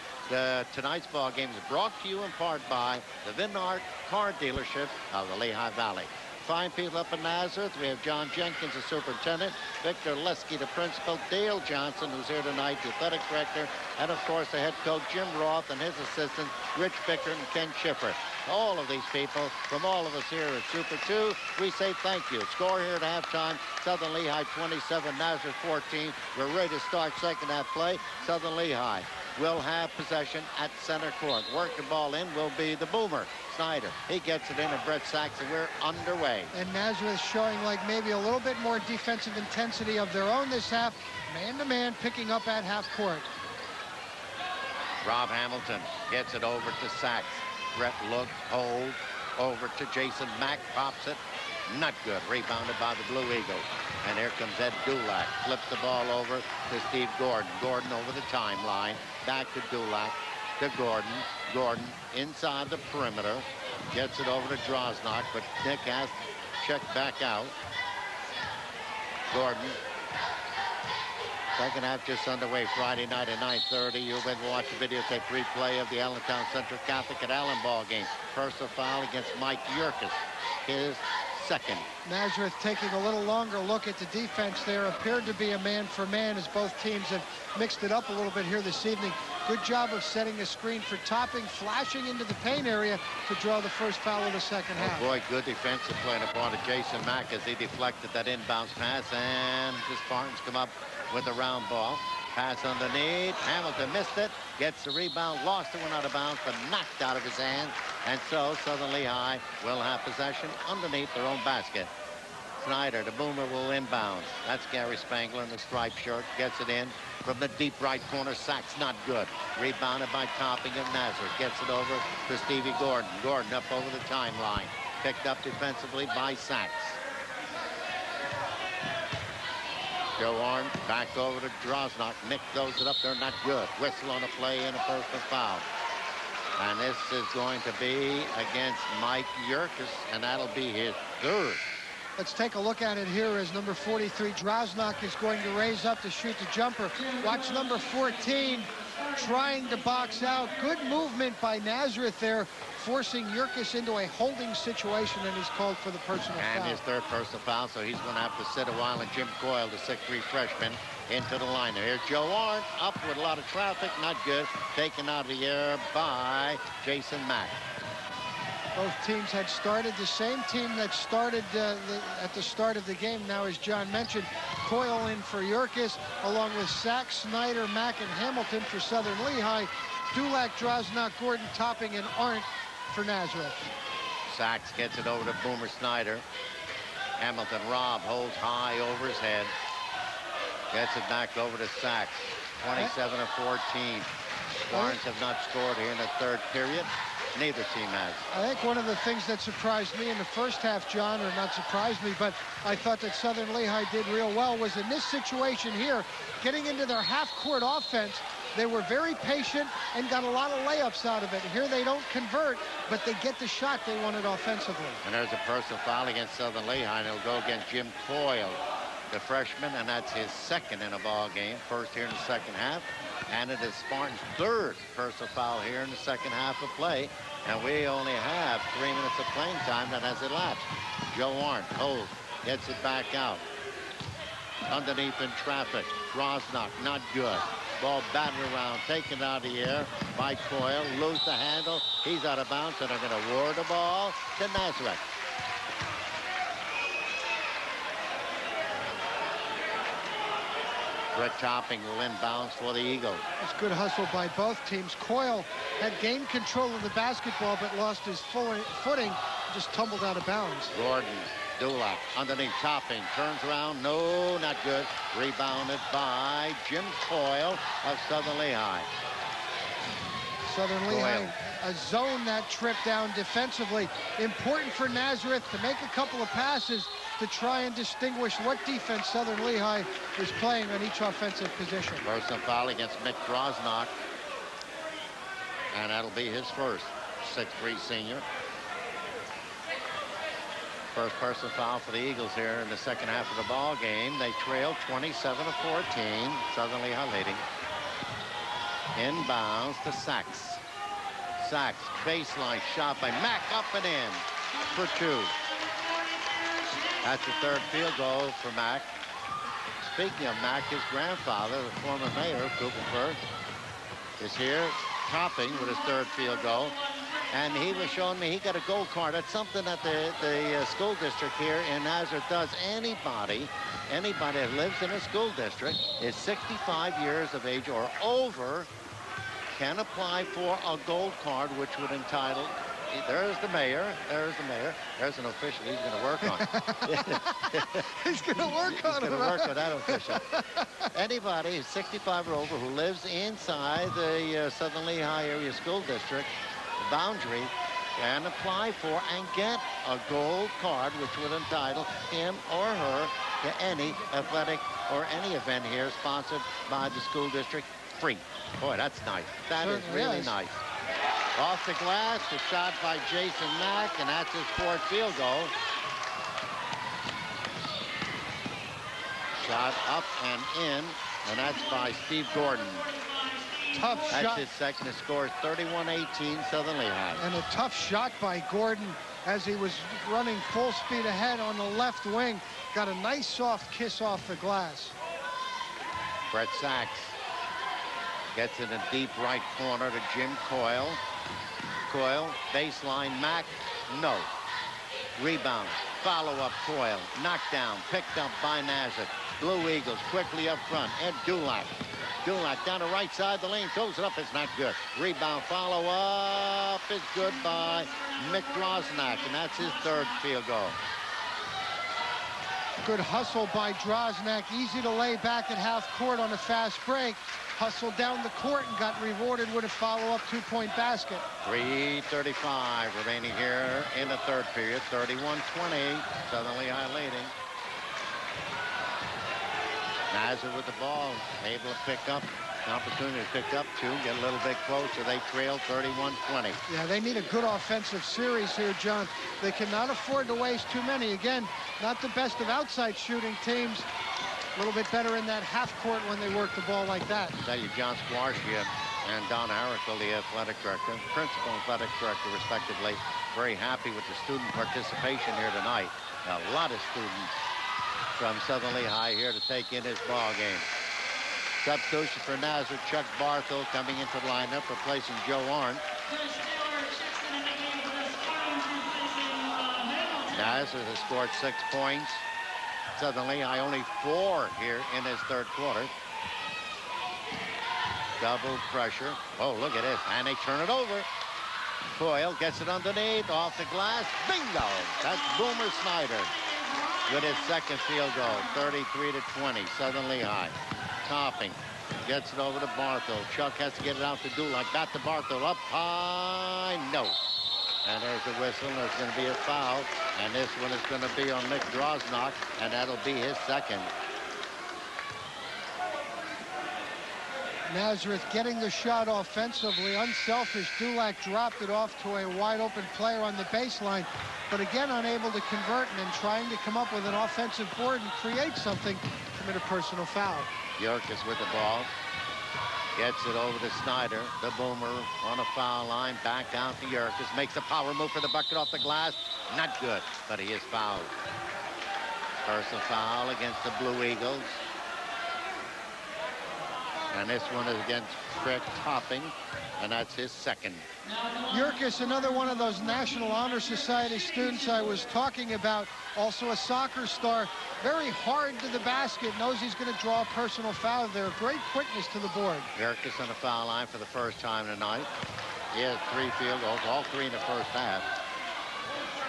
tonight's ball game is brought to you in part by the Vinard Car Dealership of the Lehigh Valley. Fine people up in Nazareth. We have John Jenkins, the superintendent, Victor Lesky, the principal, Dale Johnson, who's here tonight, the athletic director, and of course the head coach Jim Roth and his assistants Rich Bickert and Ken Schiffer. All of these people, from all of us here at Super 2, we say thank you. Score here at halftime, Southern Lehigh 27, Nazareth 14. We're ready to start second half play. Southern Lehigh will have possession at center court. Working ball in will be the boomer, Snyder. He gets it in, and Brett Sachs, and we're underway. And Nazareth showing like maybe a little bit more defensive intensity of their own this half. Man-to-man picking up at half court. Rob Hamilton gets it over to Sachs. Brett looks, hold, over to Jason Mack, pops it. Not good. Rebounded by the Blue Eagles. And here comes Ed Dulac. Flips the ball over to Steve Gordon. Gordon over the timeline. Back to Dulac. To Gordon. Gordon inside the perimeter. Gets it over to Drosnock, but Nick has to check back out. Gordon. Second half just underway Friday night at 9:30. You'll be able to watch the videotape replay of the Allentown Central Catholic at Allen ball game. Personal foul against Mike Yurkus. His second. Nazareth taking a little longer look at the defense there. Appeared to be a man-for-man as both teams have mixed it up a little bit here this evening. Good job of setting a screen for Topping, flashing into the paint area to draw the first foul of the second half. Oh boy, good defensive play on the part of Jason Mack as he deflected that inbounds pass, and the Spartans come up with a round ball. Pass underneath. Hamilton missed it. Gets the rebound. Lost the one out of bounds, but knocked out of his hand. And so Southern Lehigh will have possession underneath their own basket. Snyder, the boomer, will inbound. That's Gary Spangler in the striped shirt. Gets it in from the deep right corner. Sachs not good. Rebounded by Topping of Nazareth. Gets it over to Stevie Gordon. Gordon up over the timeline. Picked up defensively by Sachs. Joe Arn back over to Drosnock. Nick throws it up there, not good. Whistle on the play and a personal foul. And this is going to be against Mike Yurkus, and that'll be his third. Let's take a look at it here as number 43, Drosnock, is going to raise up to shoot the jumper. Watch number 14 trying to box out. Good movement by Nazareth there, forcing Yurkus into a holding situation, and he's called for the personal foul. And his third personal foul, so he's going to have to sit a while. And Jim Coyle, the 6'3" freshman, into the line. Here's Joe Arndt, up with a lot of traffic, not good. Taken out of the air by Jason Mack. Both teams had started. The same team that started at the start of the game now, as John mentioned. Coyle in for Yurkus, along with Sachs, Snyder, Mack, and Hamilton for Southern Lehigh. Dulac, Drosnock, Gordon, Topping, and Arndt for Nazareth. Sachs gets it over to Boomer Snyder. Hamilton, Rob holds high over his head. Gets it back over to Sachs. 27 of 14. Barnes have not scored here in the third period. Neither team has. I think one of the things that surprised me in the first half, John, or not surprised me, but I thought that Southern Lehigh did real well, was in this situation here, getting into their half-court offense. They were very patient and got a lot of layups out of it. Here they don't convert, but they get the shot they wanted offensively. And there's a personal foul against Southern Lehigh, and it'll go against Jim Coyle, the freshman, and that's his second in a ball game. First here in the second half. And it is Spartan's third personal foul here in the second half of play. And we only have 3 minutes of playing time that has elapsed. Joe Arndt holds, gets it back out. Underneath in traffic. Drosnock, not good. Ball batted around, taken out of the air by Coyle. Lose the handle. He's out of bounds, and they're going to award the ball to Nazareth. Brett Topping will inbounds for the Eagles. It's good hustle by both teams. Coyle had gained control of the basketball, but lost his footing, just tumbled out of bounds. Gordon, Dulac, underneath Topping, turns around, no, not good. Rebounded by Jim Coyle of Southern Lehigh. Southern Lehigh, a zone that trip down defensively. Important for Nazareth to make a couple of passes to try and distinguish what defense Southern Lehigh is playing on each offensive position. Personal foul against Mick Drosnock. And that'll be his first. 6'3" senior. First personal foul for the Eagles here in the second half of the ball game. They trail 27-14. Southern Lehigh leading. Inbounds to Sachs. Sachs, baseline shot by Mack, up and in for 2. That's the third field goal for Mack. Speaking of Mack, his grandfather, the former mayor of Cooperburg, is here topping with his third field goal. And he was showing me he got a gold card. That's something that the school district here in Nazareth does. Anybody that lives in a school district is 65 years of age or over can apply for a gold card, which would entitle. There's the mayor. There's the mayor. There's an official he's going to work on. He's going to work on He's going to work on that official. Anybody who's 65 or over who lives inside the Southern Lehigh area school district boundary can apply for and get a gold card, which would entitle him or her to any athletic or any event here sponsored by the school district free. Boy, that's nice. That is really nice. Off the glass, the shot by Jason Mack, and that's his fourth field goal. Shot up and in, and that's by Steve Gordon. Tough shot. That's his second. The score is 31-18 Southern Lehigh. And a tough shot by Gordon as he was running full speed ahead on the left wing. Got a nice soft kiss off the glass. Brett Sachs gets in a deep right corner to Jim Coyle. Coyle, baseline, Mack, no. Rebound, follow-up Coyle, knocked down, picked up by Nazareth. Blue Eagles quickly up front. Ed Dulac. Dulac down the right side of the lane, throws it up, it's not good. Rebound, follow-up is good by Mick Drosnock, and that's his third field goal. Good hustle by Drosnock, easy to lay back at half court on a fast break. Hustled down the court and got rewarded with a follow-up two-point basket. 3:35 remaining here in the third period. 31-20, Southern Lehigh leading. Nazareth with the ball, able to pick up, an opportunity to pick up two, get a little bit closer. They trail 31-20. Yeah, they need a good offensive series here, John. They cannot afford to waste too many. Again, not the best of outside shooting teams. A little bit better in that half court when they work the ball like that. I'll tell you, John Squarcia and Don Harrickle, the athletic director, principal athletic director, respectively, very happy with the student participation here tonight. A lot of students from Southern Lehigh here to take in his ball game. Substitution for Nazareth, Chuck Barthel coming into the lineup, replacing Joe Arndt. Nazareth has scored 6 points. Southern Lehigh only 4 here in his third quarter. Double pressure. Oh, look at this. And they turn it over. Coyle gets it underneath, off the glass. Bingo! That's Boomer Snyder with his second field goal. 33-20, Southern Lehigh. Topping. Gets it over to Barthel. Chuck has to get it out to Dulac. Back to Barthel. Up high. No. And there's a whistle, and there's going to be a foul. And this one is going to be on Mick Drosnock, and that'll be his second. Nazareth getting the shot offensively. Unselfish. Dulac dropped it off to a wide-open player on the baseline. But again, unable to convert, and then trying to come up with an offensive board and create something, commit a personal foul. York is with the ball. Gets it over to Snyder. The Boomer on a foul line. Back out to Yerkes. Makes a power move for the bucket off the glass. Not good, but he is fouled. Personal foul against the Blue Eagles. And this one is against Fred Topping, and that's his second. Yerkes, another one of those National Honor Society students I was talking about, also a soccer star, very hard to the basket, knows he's going to draw a personal foul there. Great quickness to the board. Yerkes on the foul line for the first time tonight. He has 3 field goals, all 3 in the first half.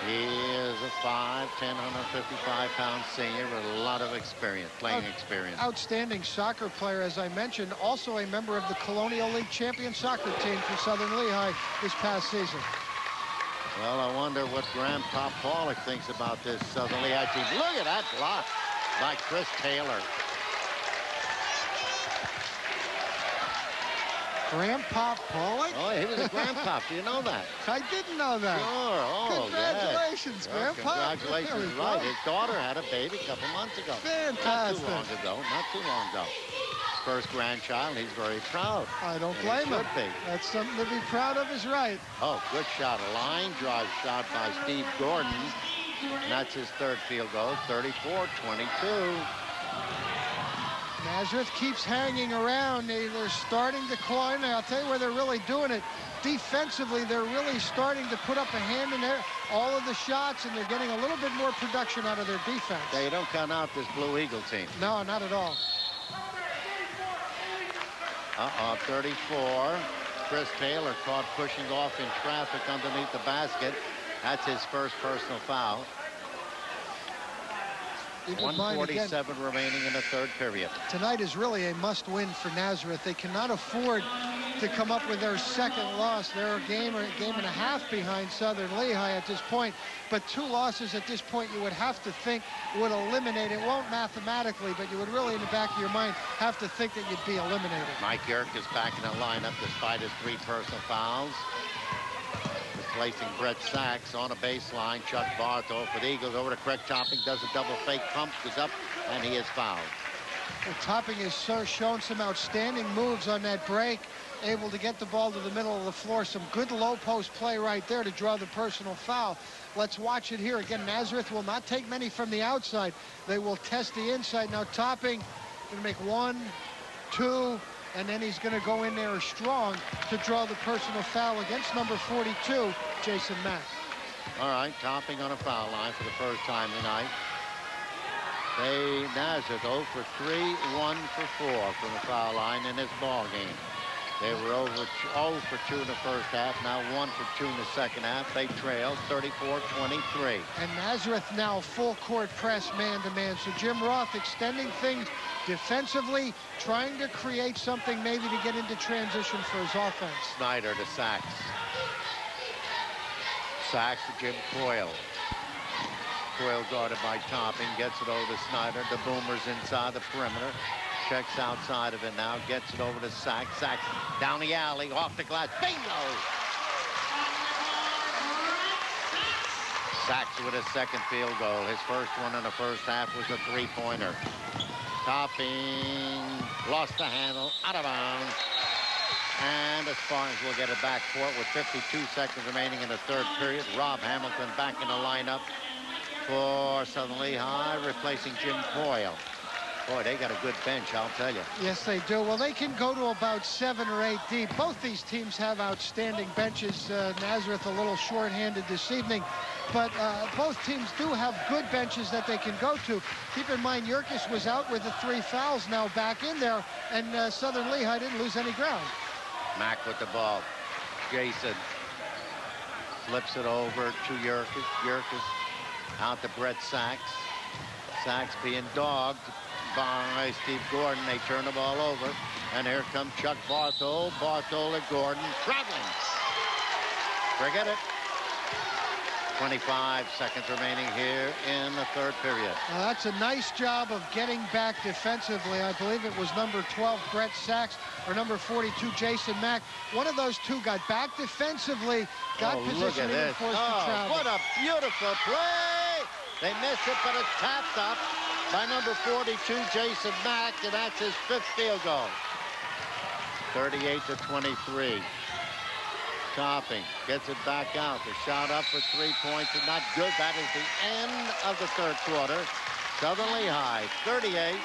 He is a 5'10", 155-pound senior with a lot of experience, playing experience. Outstanding soccer player, as I mentioned, also a member of the Colonial League champion soccer team for Southern Lehigh this past season. Well, I wonder what Grandpa Pollock thinks about this Southern Lehigh team. Look at that block by Chris Taylor. Grandpa Pollock? Oh, he was a grandpa. Do you know that? I didn't know that. Sure. Oh, congratulations, yeah. Grandpa. Congratulations. Right. His daughter had a baby a couple months ago. Fantastic. Not too long ago. First grandchild. He's very proud. I don't blame him. Be. That's something to be proud of, is right. Oh, good shot. A line drive shot by Steve Gordon. And that's his third field goal. 34-22. Nazareth keeps hanging around. They're starting to claw in. I'll tell you where they're really doing it. Defensively, they're really starting to put up a hand in there. All of the shots, and they're getting a little bit more production out of their defense. They don't count out this Blue Eagle team. No, not at all. 34. Chris Taylor caught pushing off in traffic underneath the basket. That's his first personal foul. 1:47 remaining in the third period. Tonight is really a must-win for Nazareth. They cannot afford to come up with their second loss. They're a game and a half behind Southern Lehigh at this point. But 2 losses at this point you would have to think would eliminate. It won't mathematically, but you would really in the back of your mind have to think that you'd be eliminated. Mike Yerk is back in the lineup despite his 3 personal fouls. Replacing Brett Sachs on a baseline. Chuck Bartol for the Eagles over to Craig Topping. Does a double fake, pump, goes up, and he is fouled. Well, Topping has shown some outstanding moves on that break. Able to get the ball to the middle of the floor. Some good low post play right there to draw the personal foul. Let's watch it here. Again, Nazareth will not take many from the outside. They will test the inside. Now Topping going to make 1, 2, and then he's going to go in there strong to draw the personal foul against number 42, Jason Mack. All right, Topping on a foul line for the first time tonight. Nazareth 0 for 3, 1 for 4 from the foul line in this ball game. They were 0 for 2 in the first half, now 1 for 2 in the second half. They trail 34-23. And Nazareth now full court press man-to-man. So Jim Roth extending things defensively, trying to create something maybe to get into transition for his offense. Snyder to Sachs. Sachs to Jim Coyle. Coyle guarded by Topping, gets it over to Snyder. The Boomers inside the perimeter. Checks outside of it now, gets it over to Sachs. Sachs down the alley, off the glass. Bingo! Sachs with his second field goal. His first one in the first half was a 3-pointer. Topping lost the handle, out of bounds. And the Spartans will get it back for it with 52 seconds remaining in the third period. Rob Hamilton back in the lineup for Southern Lehigh, replacing Jim Coyle. Boy, they got a good bench, I'll tell you. Yes, they do. Well, they can go to about 7 or 8 deep. Both these teams have outstanding benches. Nazareth a little short-handed this evening. But both teams do have good benches that they can go to. Keep in mind, Yerkes was out with the 3 fouls now back in there, and Southern Lehigh didn't lose any ground. Mack with the ball. Jason flips it over to Yerkes. Yerkes out to Brett Sachs. Sachs being dogged by Steve Gordon. They turn the ball over, and here comes Chuck Bartol. Bartol and Gordon traveling. Forget it. 25 seconds remaining here in the third period. Now that's a nice job of getting back defensively. I believe it was number 12, Brett Sachs, or number 42, Jason Mack. One of those two got back defensively, got position and forced to travel. What a beautiful play! They miss it, but it's tapped up by number 42, Jason Mack, and that's his 5th field goal. 38-23. Topping gets it back out. The shot up for 3 points and not good. That is the end of the third quarter. Southern Lehigh 38.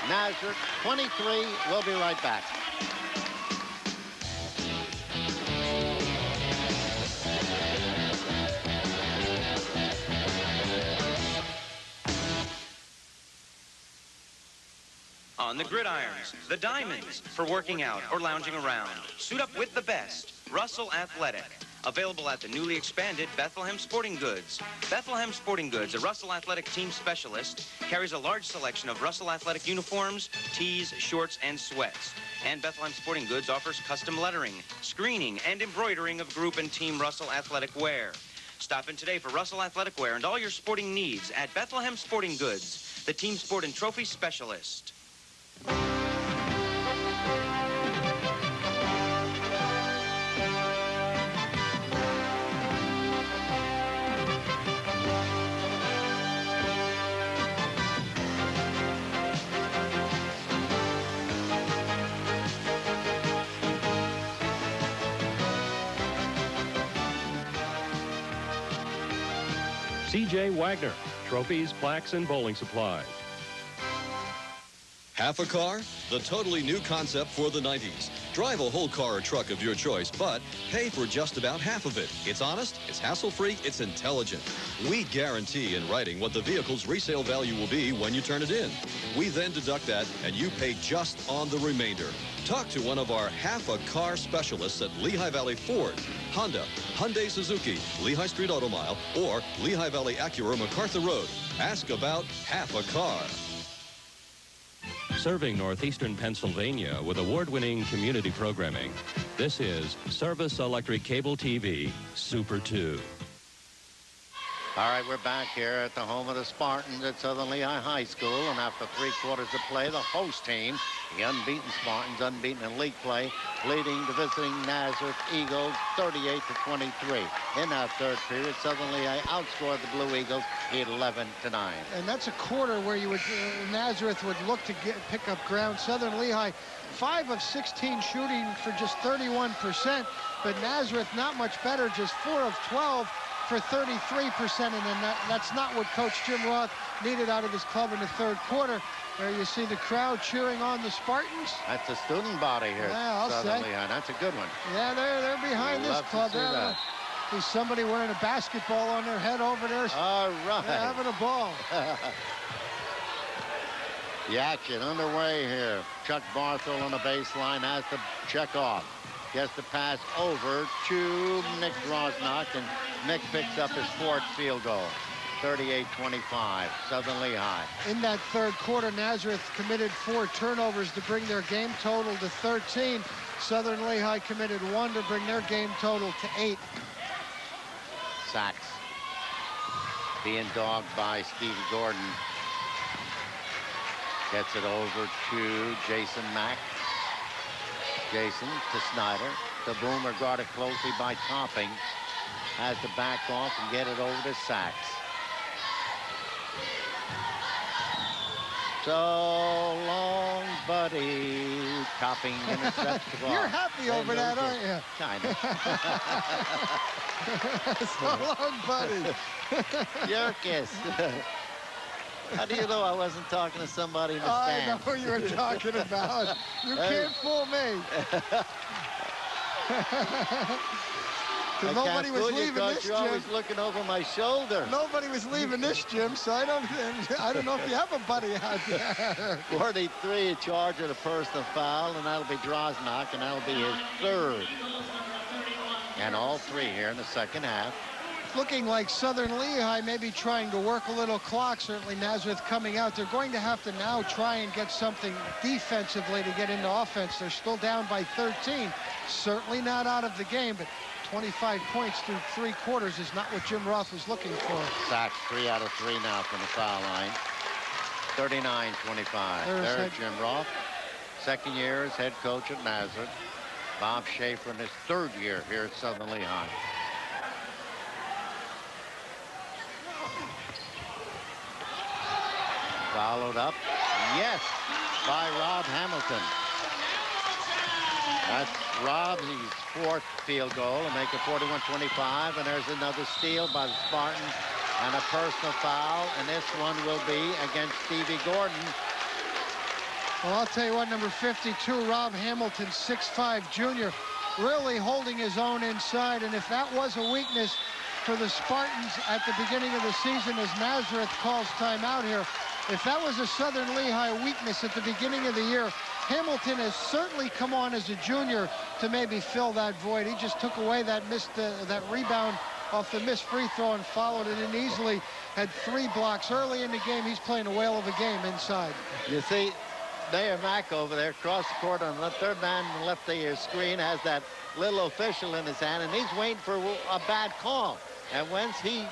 Nazareth 23. We'll be right back. On the gridirons, the diamonds for working out or lounging around. Suit up with the best. Russell Athletic. Available at the newly expanded Bethlehem Sporting Goods. Bethlehem Sporting Goods, a Russell Athletic team specialist, carries a large selection of Russell Athletic uniforms, tees, shorts, and sweats. And Bethlehem Sporting Goods offers custom lettering, screening, and embroidering of group and team Russell Athletic wear. Stop in today for Russell Athletic wear and all your sporting needs at Bethlehem Sporting Goods, the team sport and trophy specialist. C.J. Wagner, trophies, plaques, and bowling supplies. Half a car? The totally new concept for the 90s. Drive a whole car or truck of your choice, but pay for just about half of it. It's honest, it's hassle-free, it's intelligent. We guarantee in writing what the vehicle's resale value will be when you turn it in. We then deduct that, and you pay just on the remainder. Talk to one of our half-a-car specialists at Lehigh Valley Ford, Honda, Hyundai Suzuki, Lehigh Street Auto Mile, or Lehigh Valley Acura MacArthur Road. Ask about half a car. Serving northeastern Pennsylvania with award-winning community programming, this is Service Electric Cable TV Super 2. All right, we're back here at the home of the Spartans at Southern Lehigh High School, and after 3 quarters of play, the host team, the unbeaten Spartans, unbeaten in league play, leading the visiting Nazareth Eagles 38-23. In that third period, Southern Lehigh outscored the Blue Eagles 11-9. And that's a quarter where you would Nazareth would look to pick up ground. Southern Lehigh 5 of 16 shooting for just 31%, but Nazareth not much better, just 4 of 12 for 33%, and then that's not what Coach Jim Roth needed out of his club in the third quarter. There you see the crowd cheering on the Spartans. That's a student body here. Yeah, I'll say. Lehigh. That's a good one. Yeah, they're behind this club. There's somebody wearing a basketball on their head over there. All right. They're having a ball. The action underway here. Chuck Barthel on the baseline has to check off. Gets the pass over to Nick Drosnock, and Nick picks up his 4th field goal. 38-25, Southern Lehigh. In that third quarter, Nazareth committed 4 turnovers to bring their game total to 13. Southern Lehigh committed 1 to bring their game total to 8. Sacks being dogged by Stevie Gordon. Gets it over to Jason Mack. Jason to Snyder. The Boomer guarded closely by Topping. Has to back off and get it over to Sachs. So long, buddy. Topping intercepts the ball. You're happy over that, aren't you? Kind of. So long, buddy. Yerkes. How do you know I wasn't talking to somebody in the I stand? know who you were talking about. You can't fool me. Nobody was leaving this You're gym. always looking over my shoulder. Nobody was leaving this gym, so I don't know if you have a buddy out there. 43 in charge of the personal foul, and that'll be Drosnock, and that'll be his 3rd. And all 3 here in the second half. Looking like Southern Lehigh maybe trying to work a little clock. Certainly Nazareth coming out. They're going to have to now try and get something defensively to get into offense. They're still down by 13. Certainly not out of the game, but 25 points through 3 quarters is not what Jim Roth was looking for. Sacks 3 out of 3 now from the foul line. 39-25. There's Jim Roth. 2nd year as head coach at Nazareth. Bob Schaefer in his 3rd year here at Southern Lehigh. Followed up, yes, by Rob Hamilton. That's Rob's 4th field goal and make it 41-25. And there's another steal by the Spartans and a personal foul. And this one will be against Stevie Gordon. Well, I'll tell you what, number 52, Rob Hamilton, 6'5" junior, really holding his own inside. And if that was a weakness for the Spartans at the beginning of the season as Nazareth calls timeout here, if that was a Southern Lehigh weakness at the beginning of the year, Hamilton has certainly come on as a junior to maybe fill that void. He just took away that that rebound off the missed free throw and followed it in easily. Had 3 blocks early in the game. He's playing a whale of a game inside. You see, Mayor Mack over there across the court on the third man on the left of your screen has that little official in his hand, and he's waiting for a bad call. And once he,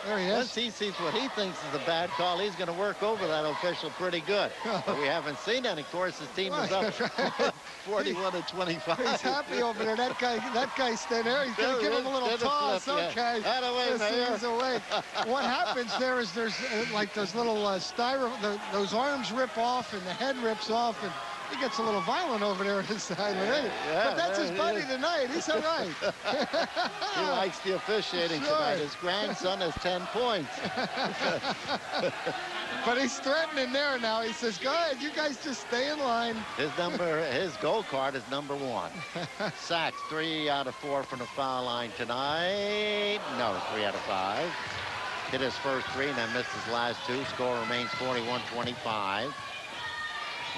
once he sees what he thinks is a bad call, he's going to work over that official pretty good. But we haven't seen it. Of course, his team is up 41-25. He's happy over there. That guy's standing there. He's going to give him a little toss. Okay. That away, Mayor. He's awake. What happens there is there's like those little those arms rip off and the head rips off, and he gets a little violent over there on his side. But that's his buddy tonight. He's all right. He likes the officiating tonight. His grandson has 10 points. But he's threatening there now. He says, go ahead, you guys just stay in line. His goal card is number 1. Sacks 3 out of 4 from the foul line tonight. No, 3 out of 5. Hit his first 3 and then missed his last 2. Score remains 41-25.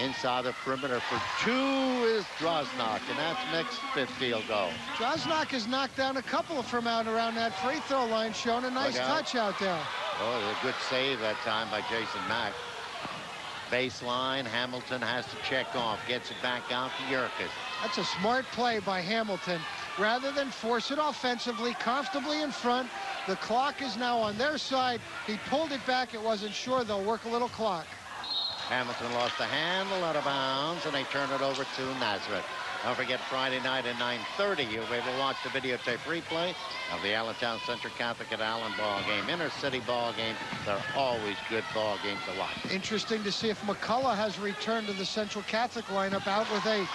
Inside the perimeter for 2 is Droznak, and that's Mick's 5th field goal. Droznak has knocked down a couple from out around that free throw line, showing a nice touch out there. Oh, a good save that time by Jason Mack. Baseline, Hamilton has to check off, gets it back out to Yerkes. That's a smart play by Hamilton. Rather than force it offensively, comfortably in front, the clock is now on their side. He pulled it back. It wasn't sure. They'll work a little clock. Hamilton lost the handle out of bounds, and they turn it over to Nazareth. Don't forget, Friday night at 9:30, you'll be able to watch the videotape replay of the Allentown Central Catholic at Allen ball game. Inner-city ball game. They're always good ball games to watch. Interesting to see if McCullough has returned to the Central Catholic lineup out with a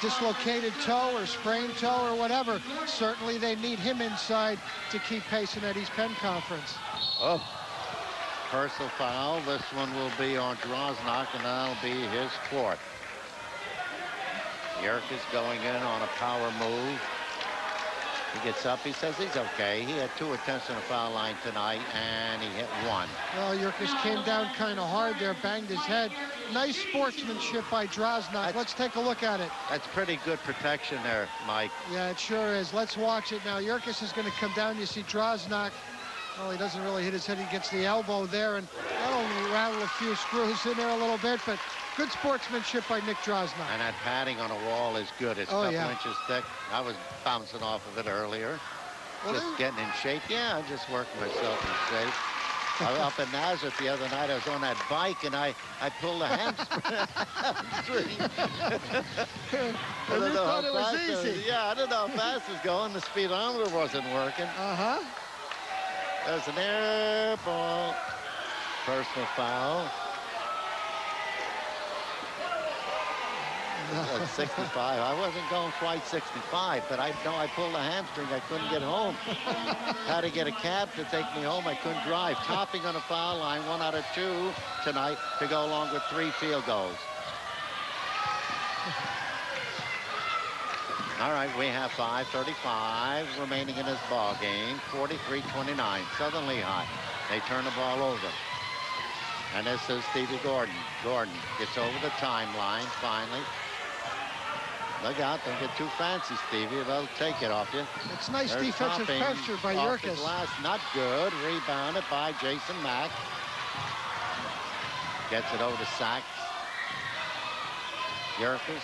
dislocated toe or sprained toe or whatever. Certainly they need him inside to keep pace in Eddie's Penn Conference. Oh. Personal foul. This one will be on Droznak, and that'll be his 4th. Yerkes going in on a power move. He gets up. He says he's okay. He had 2 attempts on the foul line tonight, and he hit 1. Well, Yerkes came down kind of hard there, banged his head. Nice sportsmanship by Droznak. Let's take a look at it. That's pretty good protection there, Mike. Yeah, it sure is. Let's watch it now. Yerkes is going to come down. You see Droznak. Well, he doesn't really hit his head. He gets the elbow there, and that'll rattle a few screws in there a little bit, but good sportsmanship by Nick Droznak. And that padding on a wall is good. It's a couple inches thick. I was bouncing off of it earlier. Well, just getting in shape. Yeah, I'm just working myself in shape. I was up in Nazareth the other night. I was on that bike, and I pulled a hamstring. I you thought it was easy. Yeah, I didn't know how fast it was going. The speedometer wasn't working. Uh-huh. There's an air ball. Personal foul. That's 65. I wasn't going quite 65, but I know I pulled a hamstring. I couldn't get home. Had to get a cab to take me home. I couldn't drive. Topping on the foul line, 1 out of 2 tonight to go along with 3 field goals. All right, we have 5:35 remaining in this ball game. 43-29, Southern Lehigh. They turn the ball over. And this is Stevie Gordon. Gordon gets over the timeline finally. Look out, don't get too fancy, Stevie. They'll take it off you. It's nice defensive pressure by Yerkes. Not good. Rebounded by Jason Mack. Gets it over to Sachs. Yerkes.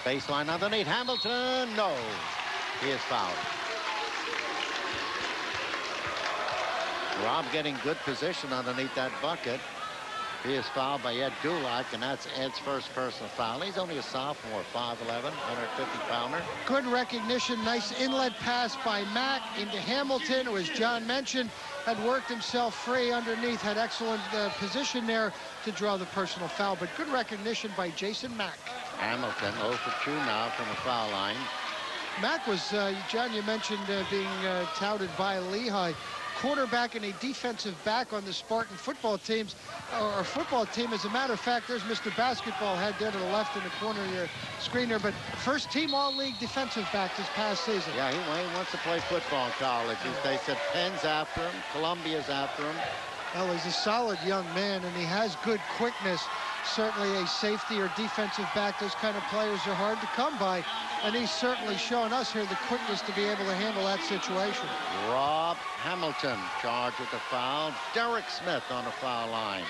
Baseline underneath. Hamilton. No. He is fouled. Rob getting good position underneath that bucket. He is fouled by Ed Dulac, and that's Ed's first personal foul. He's only a sophomore, 5'11", 150-pounder. Good recognition. Nice inlet pass by Mack into Hamilton, who, as John mentioned, had worked himself free underneath, had excellent position there to draw the personal foul. But good recognition by Jason Mack. Hamilton 0 for 2 now from the foul line. Mack was, John, you mentioned being touted by Lehigh. Quarterback and a defensive back on the Spartan football teams, or football team. As a matter of fact, there's Mr. Basketball head there to the left in the corner of your screen here, but first team all-league defensive back this past season. Yeah, he wants to play football in college. They said Penn's after him, Columbia's after him. Well, he's a solid young man, and he has good quickness. certainly a safety or defensive back. Those kind of players are hard to come by, and he's certainly shown us here the quickness to be able to handle that situation. Rob Hamilton charged with the foul. Derek Smith on the foul line.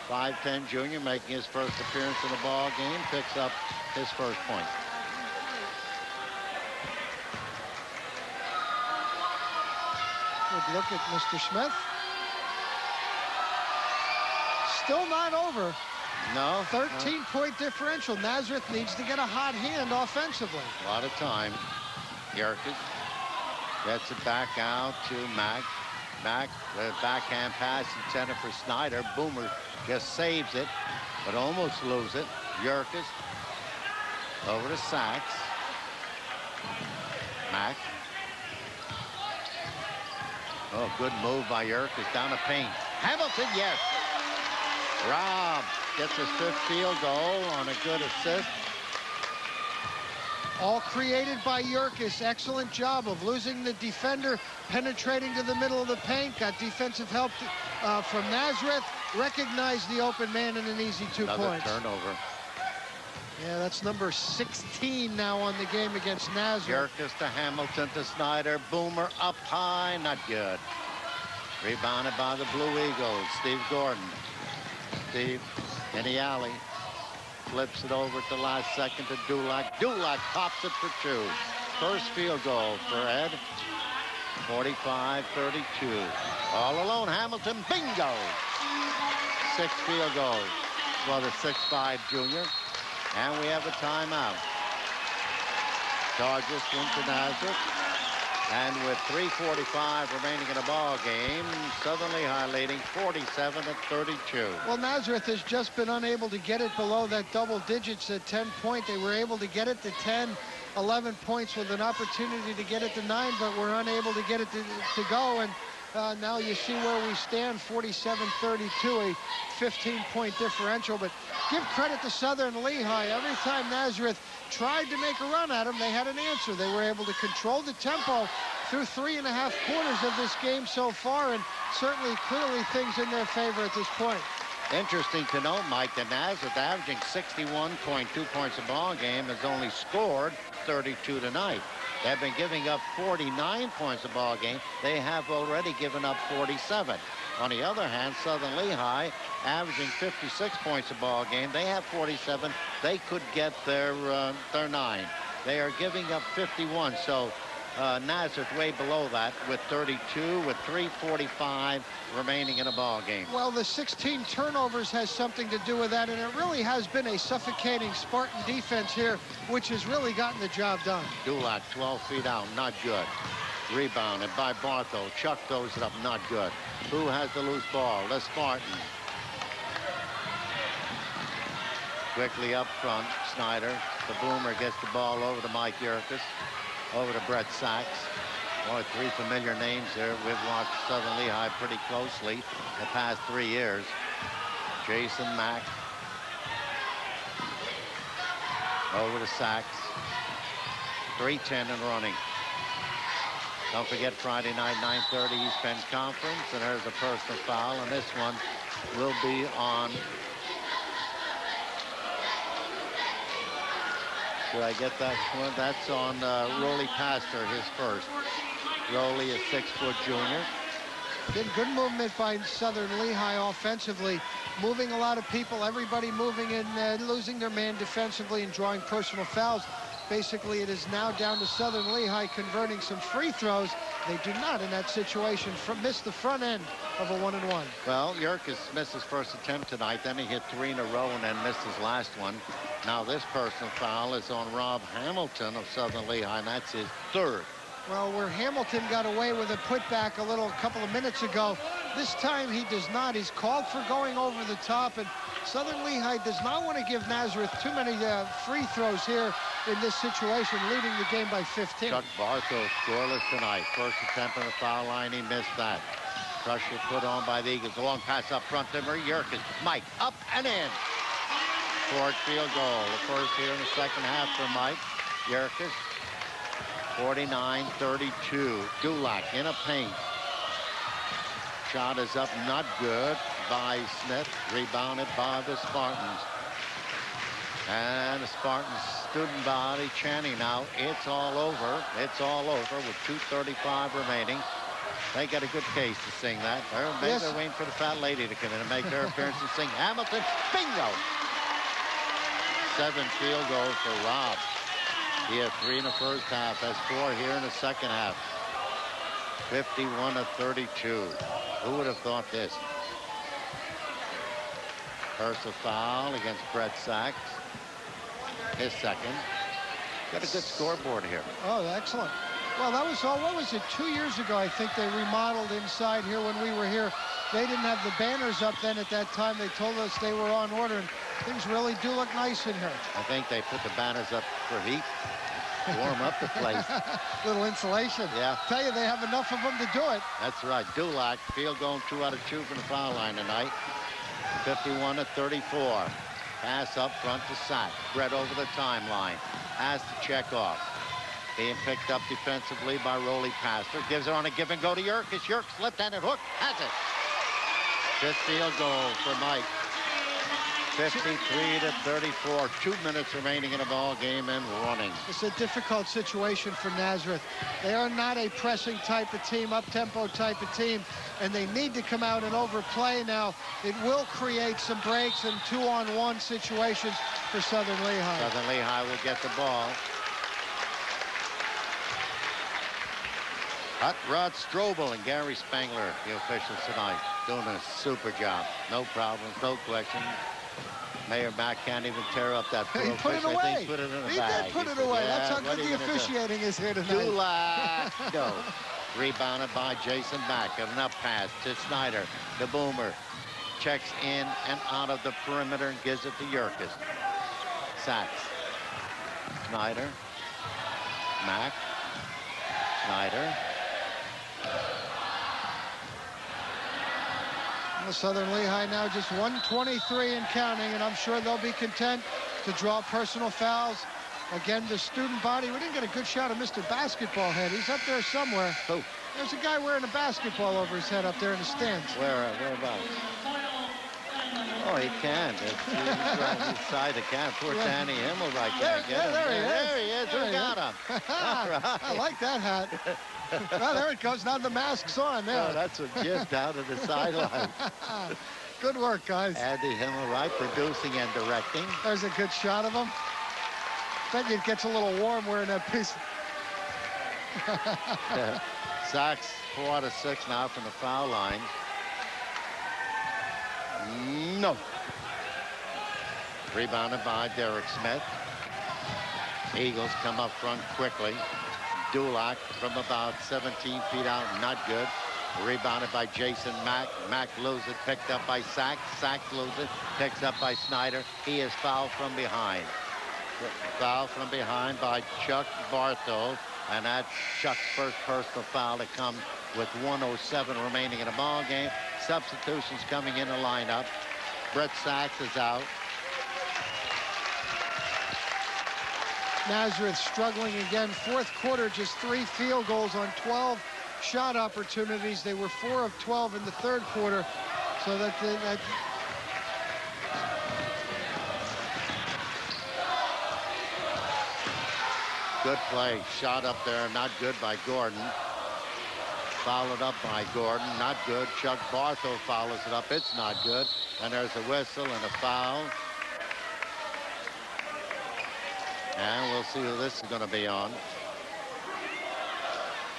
5'10" junior making his first appearance in the ball game, picks up his first point. Good look at Mr. Smith. Still not over. No. 13-point differential. Nazareth needs to get a hot hand offensively. A lot of time. Yerkes gets it back out to Mack. Mack, the backhand pass intended for Snyder. Boomer just saves it, but almost loses it. Yerkes over to Sachs. Mack. Oh, good move by Yerkes down the paint. Hamilton, yes. Rob gets his 5th field goal on a good assist. All created by Yerkes. Excellent job of losing the defender, penetrating to the middle of the paint. Got defensive help from Nazareth. Recognized the open man in an easy 2 points. Another turnover. Yeah, that's number 16 now on the game against Nazareth. Yerkes to Hamilton to Snyder. Boomer up high, not good. Rebounded by the Blue Eagles. Steve Gordon. Steve in the alley. Flips it over at the last second to Dulac. Dulac pops it for 2. First field goal for Ed. 45-32. All alone, Hamilton. Bingo! 6 field goals for the 6'5" junior. And we have a timeout. Chargers into Nazareth. And with 3:45 remaining in the ball game, Southern Lehigh leading 47-32. Well, Nazareth has just been unable to get it below that double digits at 10-point. They were able to get it to 10, 11 points with an opportunity to get it to 9, but were unable to get it to go. And now you see where we stand, 47-32, a 15-point differential. But give credit to Southern Lehigh. Every time Nazareth tried to make a run at them, they had an answer. They were able to control the tempo through 3.5 quarters of this game so far, and certainly clearly things in their favor at this point. Interesting to note, Mike, that Nazareth, averaging 61.2 points a ball game, has only scored 32 tonight. They've been giving up 49 points a ball game. They have already given up 47. On the other hand, Southern Lehigh, averaging 56 points a ball game. They have 47. They could get their 9. They are giving up 51. So Nazareth way below that with 32, with 3:45 remaining in a ball game. Well, the 16 turnovers has something to do with that, and it really has been a suffocating Spartan defense here, which has really gotten the job done. Dulac 12 feet out, not good. Rebounded by Bartho. Chuck throws it up, not good. Who has the loose ball? The Spartans. Quickly up front, Snyder. The Boomer gets the ball over to Mike Yerkes. Over to Brett Sachs. Boy, 3 familiar names there. We've watched Southern Lehigh pretty closely the past 3 years. Jason Mack. Over to Sachs. 3:10 and running. Don't forget Friday night, 9:30 East Penn Conference. And there's a personal foul, and this one will be on. Did I get that one? That's on Roley Pastor, his first. Roley, a 6-foot junior. Good movement by Southern Lehigh offensively, moving a lot of people, everybody moving in, losing their man defensively and drawing personal fouls. Basically, it is now down to Southern Lehigh converting some free throws. They do not, in that situation, miss the front end of a 1-and-1. Well, Yerkes missed his first attempt tonight. Then he hit 3 in a row and then missed his last one. Now this personal foul is on Rob Hamilton of Southern Lehigh, and that's his 3rd. Well, where Hamilton got away with a putback a couple of minutes ago, this time he does not. He's called for going over the top, and Southern Lehigh does not want to give Nazareth too many free throws here in this situation, leading the game by 15. Chuck Bartho scoreless tonight. First attempt on the foul line, he missed that. Pressure put on by the Eagles. A long pass up front to Yerkes. Mike, up and in. 4th field goal. The first here in the second half for Mike Yerkes. 49-32. Dulac in a paint. Shot is up, not good by Smith. Rebounded by the Spartans. And the Spartans student body chanting now, it's all over. It's all over with 2:35 remaining. They got a good case to sing that. Maybe they're waiting for the fat lady to come in and make her appearance and sing Hamilton. Bingo! 7 field goals for Rob. He had 3 in the first half, has 4 here in the second half. 51-32. Who would have thought this? Personal foul against Brett Sachs. His second. Got a good scoreboard here. Oh, excellent. Well, that was all, what was it, 2 years ago, I think they remodeled inside here when we were here. They didn't have the banners up then at that time. They told us they were on order, and things really do look nice in here. I think they put the banners up for heat. Warm up the place. Little insulation. Yeah. Tell you, they have enough of them to do it. That's right. Dulac, field going 2 out of 2 from the foul line tonight. 51-34. Pass up front to Sack. Brett over the timeline. Has to check off. Being picked up defensively by Rolly Pastor. Gives it on a give and go to Yerkes. Yerkes left-handed hook. Has it. 5th field goal for Mike. 53-34. 2 minutes remaining in the ball game and running. It's a difficult situation for Nazareth. They are not a pressing type of team, up-tempo type of team, and they need to come out and overplay now. It will create some breaks and 2-on-1 situations for Southern Lehigh. Southern Lehigh will get the ball. Hot Rod Strobel and Gary Spangler, the officials tonight, doing a super job. No problems, no questions. Mayor Mack can't even tear up that He put it away. He put it in a He bag. did put it away. That's how good the officiating is here tonight. Dulac, go. Rebounded by Jason Mack. An up pass to Snyder. The boomer checks in and out of the perimeter and gives it to Yerkes. Sachs. Snyder. Mack. Snyder. Well, Southern Lehigh now just 123 and counting, and I'm sure they'll be content to draw personal fouls. Again, the student body. We didn't get a good shot of Mr. Basketball Head. He's up there somewhere. Who? There's a guy wearing a basketball over his head up there in the stands. Whereabouts? Oh, he can't. He's right inside the can. Poor Danny Himmelreich can't get him. There he is. There he is. Who got him? All right. I like that hat. Well, there it goes. Now the mask's on there. Oh, that's a gift out of the sideline. Good work, guys. Andy Himmelreich producing and directing. There's a good shot of him. Bet you it gets a little warm wearing that piece. Sachs 4 out of 6 now from the foul line. No. Rebounded by Derek Smith. Eagles come up front quickly. Dulac from about 17 feet out, not good. Rebounded by Jason Mack. Mack loses it, picked up by Sachs. Sachs loses it, picks up by Snyder. He is fouled from behind. Foul from behind by Chuck Bartho, and that's Chuck's first personal foul to come with 1:07 remaining in the ball game. Substitutions coming in the lineup. Brett Sachs is out. Nazareth struggling again. 4th quarter, just 3 field goals on 12 shot opportunities. They were 4 of 12 in the 3rd quarter. So that good play. Shot up there, not good by Gordon. Followed up by Gordon, not good. Chuck Bartho follows it up. It's not good. And there's a whistle and a foul. And we'll see who this is going to be on.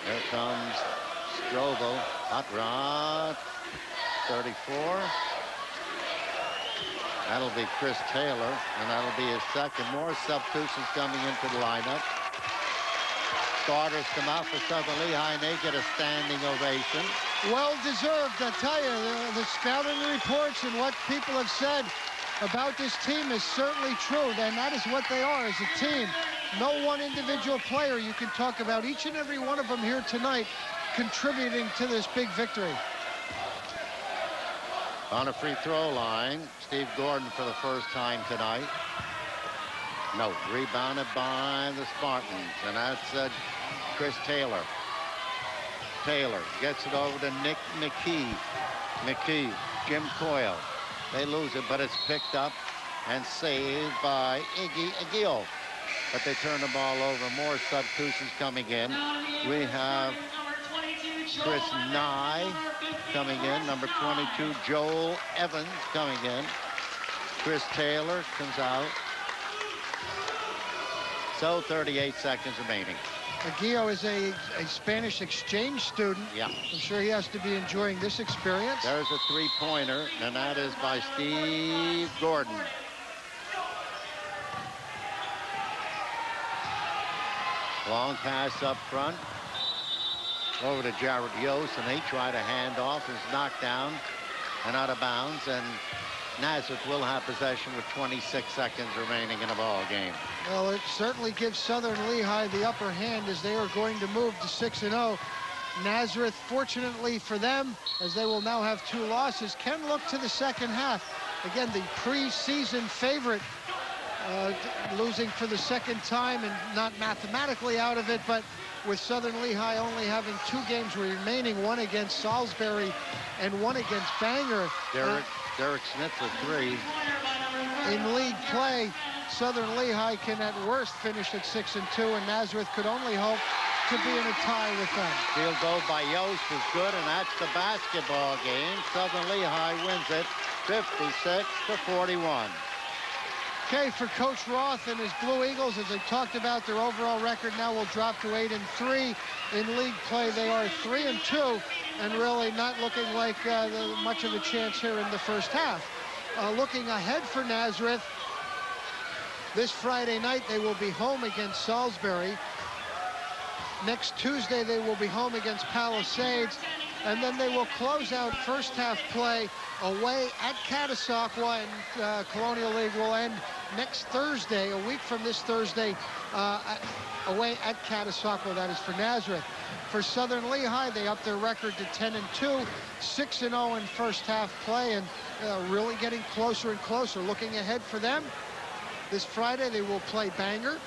Here comes Strobel. Hot Rod. 34. That'll be Chris Taylor, and that'll be his second. More substitutions coming into the lineup. Starters come out for Southern Lehigh, and they get a standing ovation. well deserved, I tell you. The scouting reports and what people have said about this team is certainly true, and that is what they are as a team. No one individual player you can talk about. Each and every one of them here tonight contributing to this big victory. On a free throw line, Steve Gordon for the first time tonight. No, rebounded by the Spartans, and that's Chris Taylor. Taylor gets it over to Nick McKee. McKee, Jim Coyle. They lose it, but it's picked up and saved by Iggy Aguil. But they turn the ball over. More substitutions coming in. We have Chris Nye coming in. Number 22, Joel Evans coming in. Chris Taylor comes out. So 38 seconds remaining. Aguillo is a Spanish exchange student. Yeah. I'm sure he has to be enjoying this experience. There's a three-pointer, and that is by Steve Gordon. Long pass up front. Over to Jared Yost, and they try to hand off. Is knocked down and out of bounds, and Nazareth will have possession with 26 seconds remaining in the ball game. Well, it certainly gives Southern Lehigh the upper hand as they are going to move to 6-0. Nazareth, fortunately for them, as they will now have 2 losses, can look to the second half. Again, the preseason favorite, losing for the second time and not mathematically out of it, but with Southern Lehigh only having 2 games remaining, one against Salisbury and one against Bangor. Derek Smith for 3. In league play, Southern Lehigh can at worst finish at 6-2, and Nazareth could only hope to be in a tie with them. Field goal by Yost is good, and that's the basketball game. Southern Lehigh wins it 56-41. Okay, for Coach Roth and his Blue Eagles, as I talked about, their overall record now will drop to 8-3. In league play, they are 3-2, and really not looking like much of a chance here in the first half. Looking ahead for Nazareth, this Friday night they will be home against Salisbury. Next Tuesday they will be home against Palisades, and then they will close out first half play away at Catasauqua, and Colonial League will end next Thursday, a week from this Thursday, away at Catasauqua. That is for Nazareth. For Southern Lehigh, they up their record to 10-2, 6-0 in first half play, and really getting closer and closer. Looking ahead for them, this Friday they will play Bangor.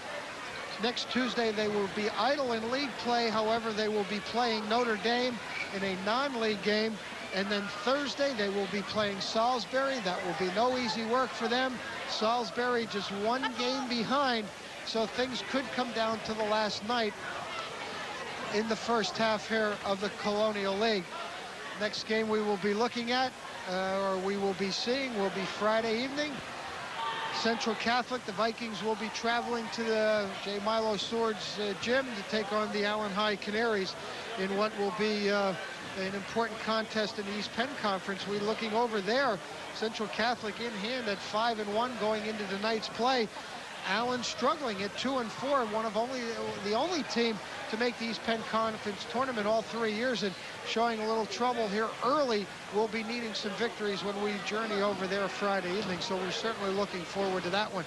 Next Tuesday they will be idle in league play. However, they will be playing Notre Dame in a non-league game. And then Thursday they will be playing Salisbury. That will be no easy work for them. Salisbury just 1 game behind, so things could come down to the last night in the first half here of the Colonial League. Next game we will be looking at, or we will be seeing, will be Friday evening. Central Catholic, the Vikings will be traveling to the J. Milo Swords gym to take on the Allen High Canaries in what will be an important contest in the East Penn Conference. We're looking over there. Central Catholic in hand at 5-1 going into tonight's play. Allen struggling at 2-4, one of the only team to make the East Penn Conference tournament all 3 years, and showing a little trouble here early. We'll be needing some victories when we journey over there Friday evening, so we're certainly looking forward to that one.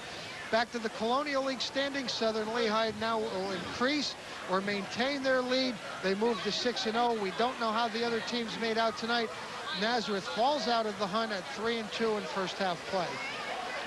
Back to the Colonial League standings. Southern Lehigh now will increase or maintain their lead. They move to 6-0. We don't know how the other teams made out tonight. Nazareth falls out of the hunt at 3-2 in first half play.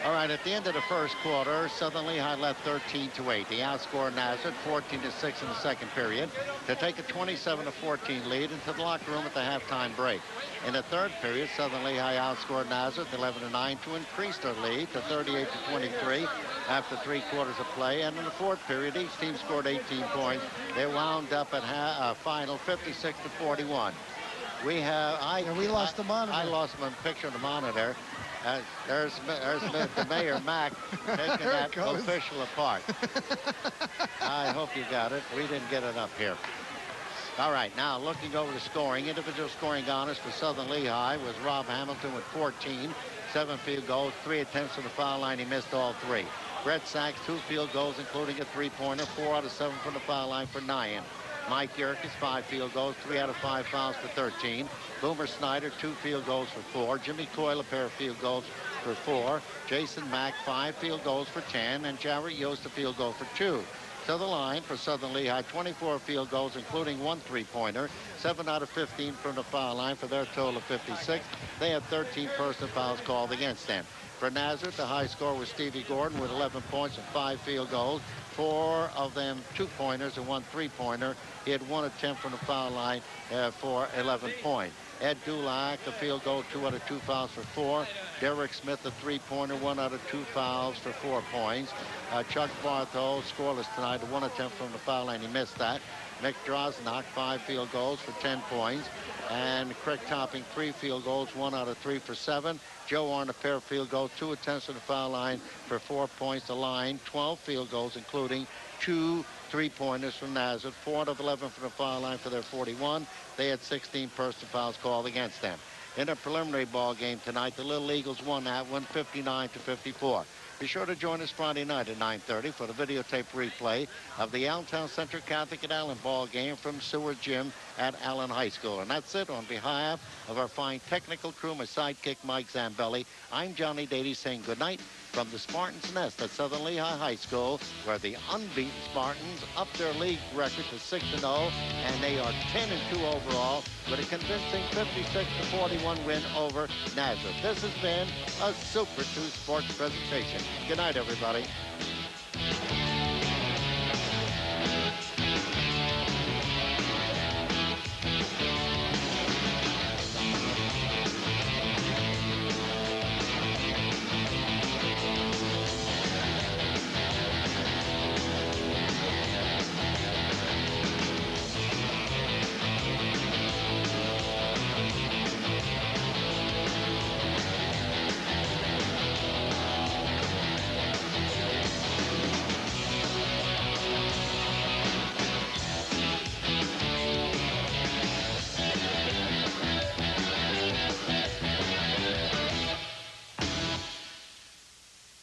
All right, at the end of the first quarter, Southern Lehigh led 13-8. They outscored Nazareth 14-6 in the second period to take a 27-14 lead into the locker room at the halftime break. In the third period, Southern Lehigh outscored Nazareth 11-9 to increase their lead to 38-23 after 3 quarters of play. And in the fourth period, each team scored 18 points. They wound up at final 56-41. We lost the monitor. I lost my picture of the monitor. There's the Mayor Mac taking that official apart. I hope you got it. We didn't get it up here. All right, now looking over the scoring. Individual scoring honors for Southern Lehigh was Rob Hamilton with 14, 7 field goals, 3 attempts from the foul line. He missed all 3. Brett Sachs, 2 field goals, including a 3-pointer, 4 out of 7 from the foul line for Nyan. Mike Yerkes, 5 field goals, 3 out of 5 fouls for 13. Boomer Snyder, 2 field goals for 4. Jimmy Coyle, a pair of field goals for 4. Jason Mack, 5 field goals for 10. And Jared Yost, a field goal for 2. To the line for Southern Lehigh, 24 field goals, including 1 3-pointer, 7 out of 15 from the foul line for their total of 56. They had 13 personal fouls called against them. For Nazareth, the high score was Stevie Gordon with 11 points and 5 field goals. 4 of them 2-pointers and 1 3-pointer. He had 1 attempt from the foul line for 11 points. Ed Dulac, a field goal, 2 out of 2 fouls for 4. Derek Smith, a 3-pointer, 1 out of 2 fouls for 4 points. Chuck Bartho, scoreless tonight, 1 attempt from the foul line. He missed that. Mick Drosnock, 5 field goals for 10 points. And Craig Topping, 3 field goals, 1 out of 3 for 7. Joe Arndt, a pair of field goals, 2 attempts from the foul line for 4 points. The line, 12 field goals, including 2 3-pointers from Nazareth, 4 out of 11 from the foul line for their 41. They had 16 personal fouls called against them. In a preliminary ball game tonight, the Little Eagles won that one 59-54. Be sure to join us Friday night at 9:30 for the videotape replay of the Allentown Central Catholic and Allen ball game from Seward Gym at Allen High School. And that's it. On behalf of our fine technical crew, my sidekick Mike Zambelli, I'm Johnny Dady saying good night from the Spartans' nest at Southern Lehigh High School, where the unbeaten Spartans up their league record to 6-0, and they are 10-2 overall with a convincing 56-41 win over Nazareth. This has been a Super 2 Sports presentation. Good night, everybody.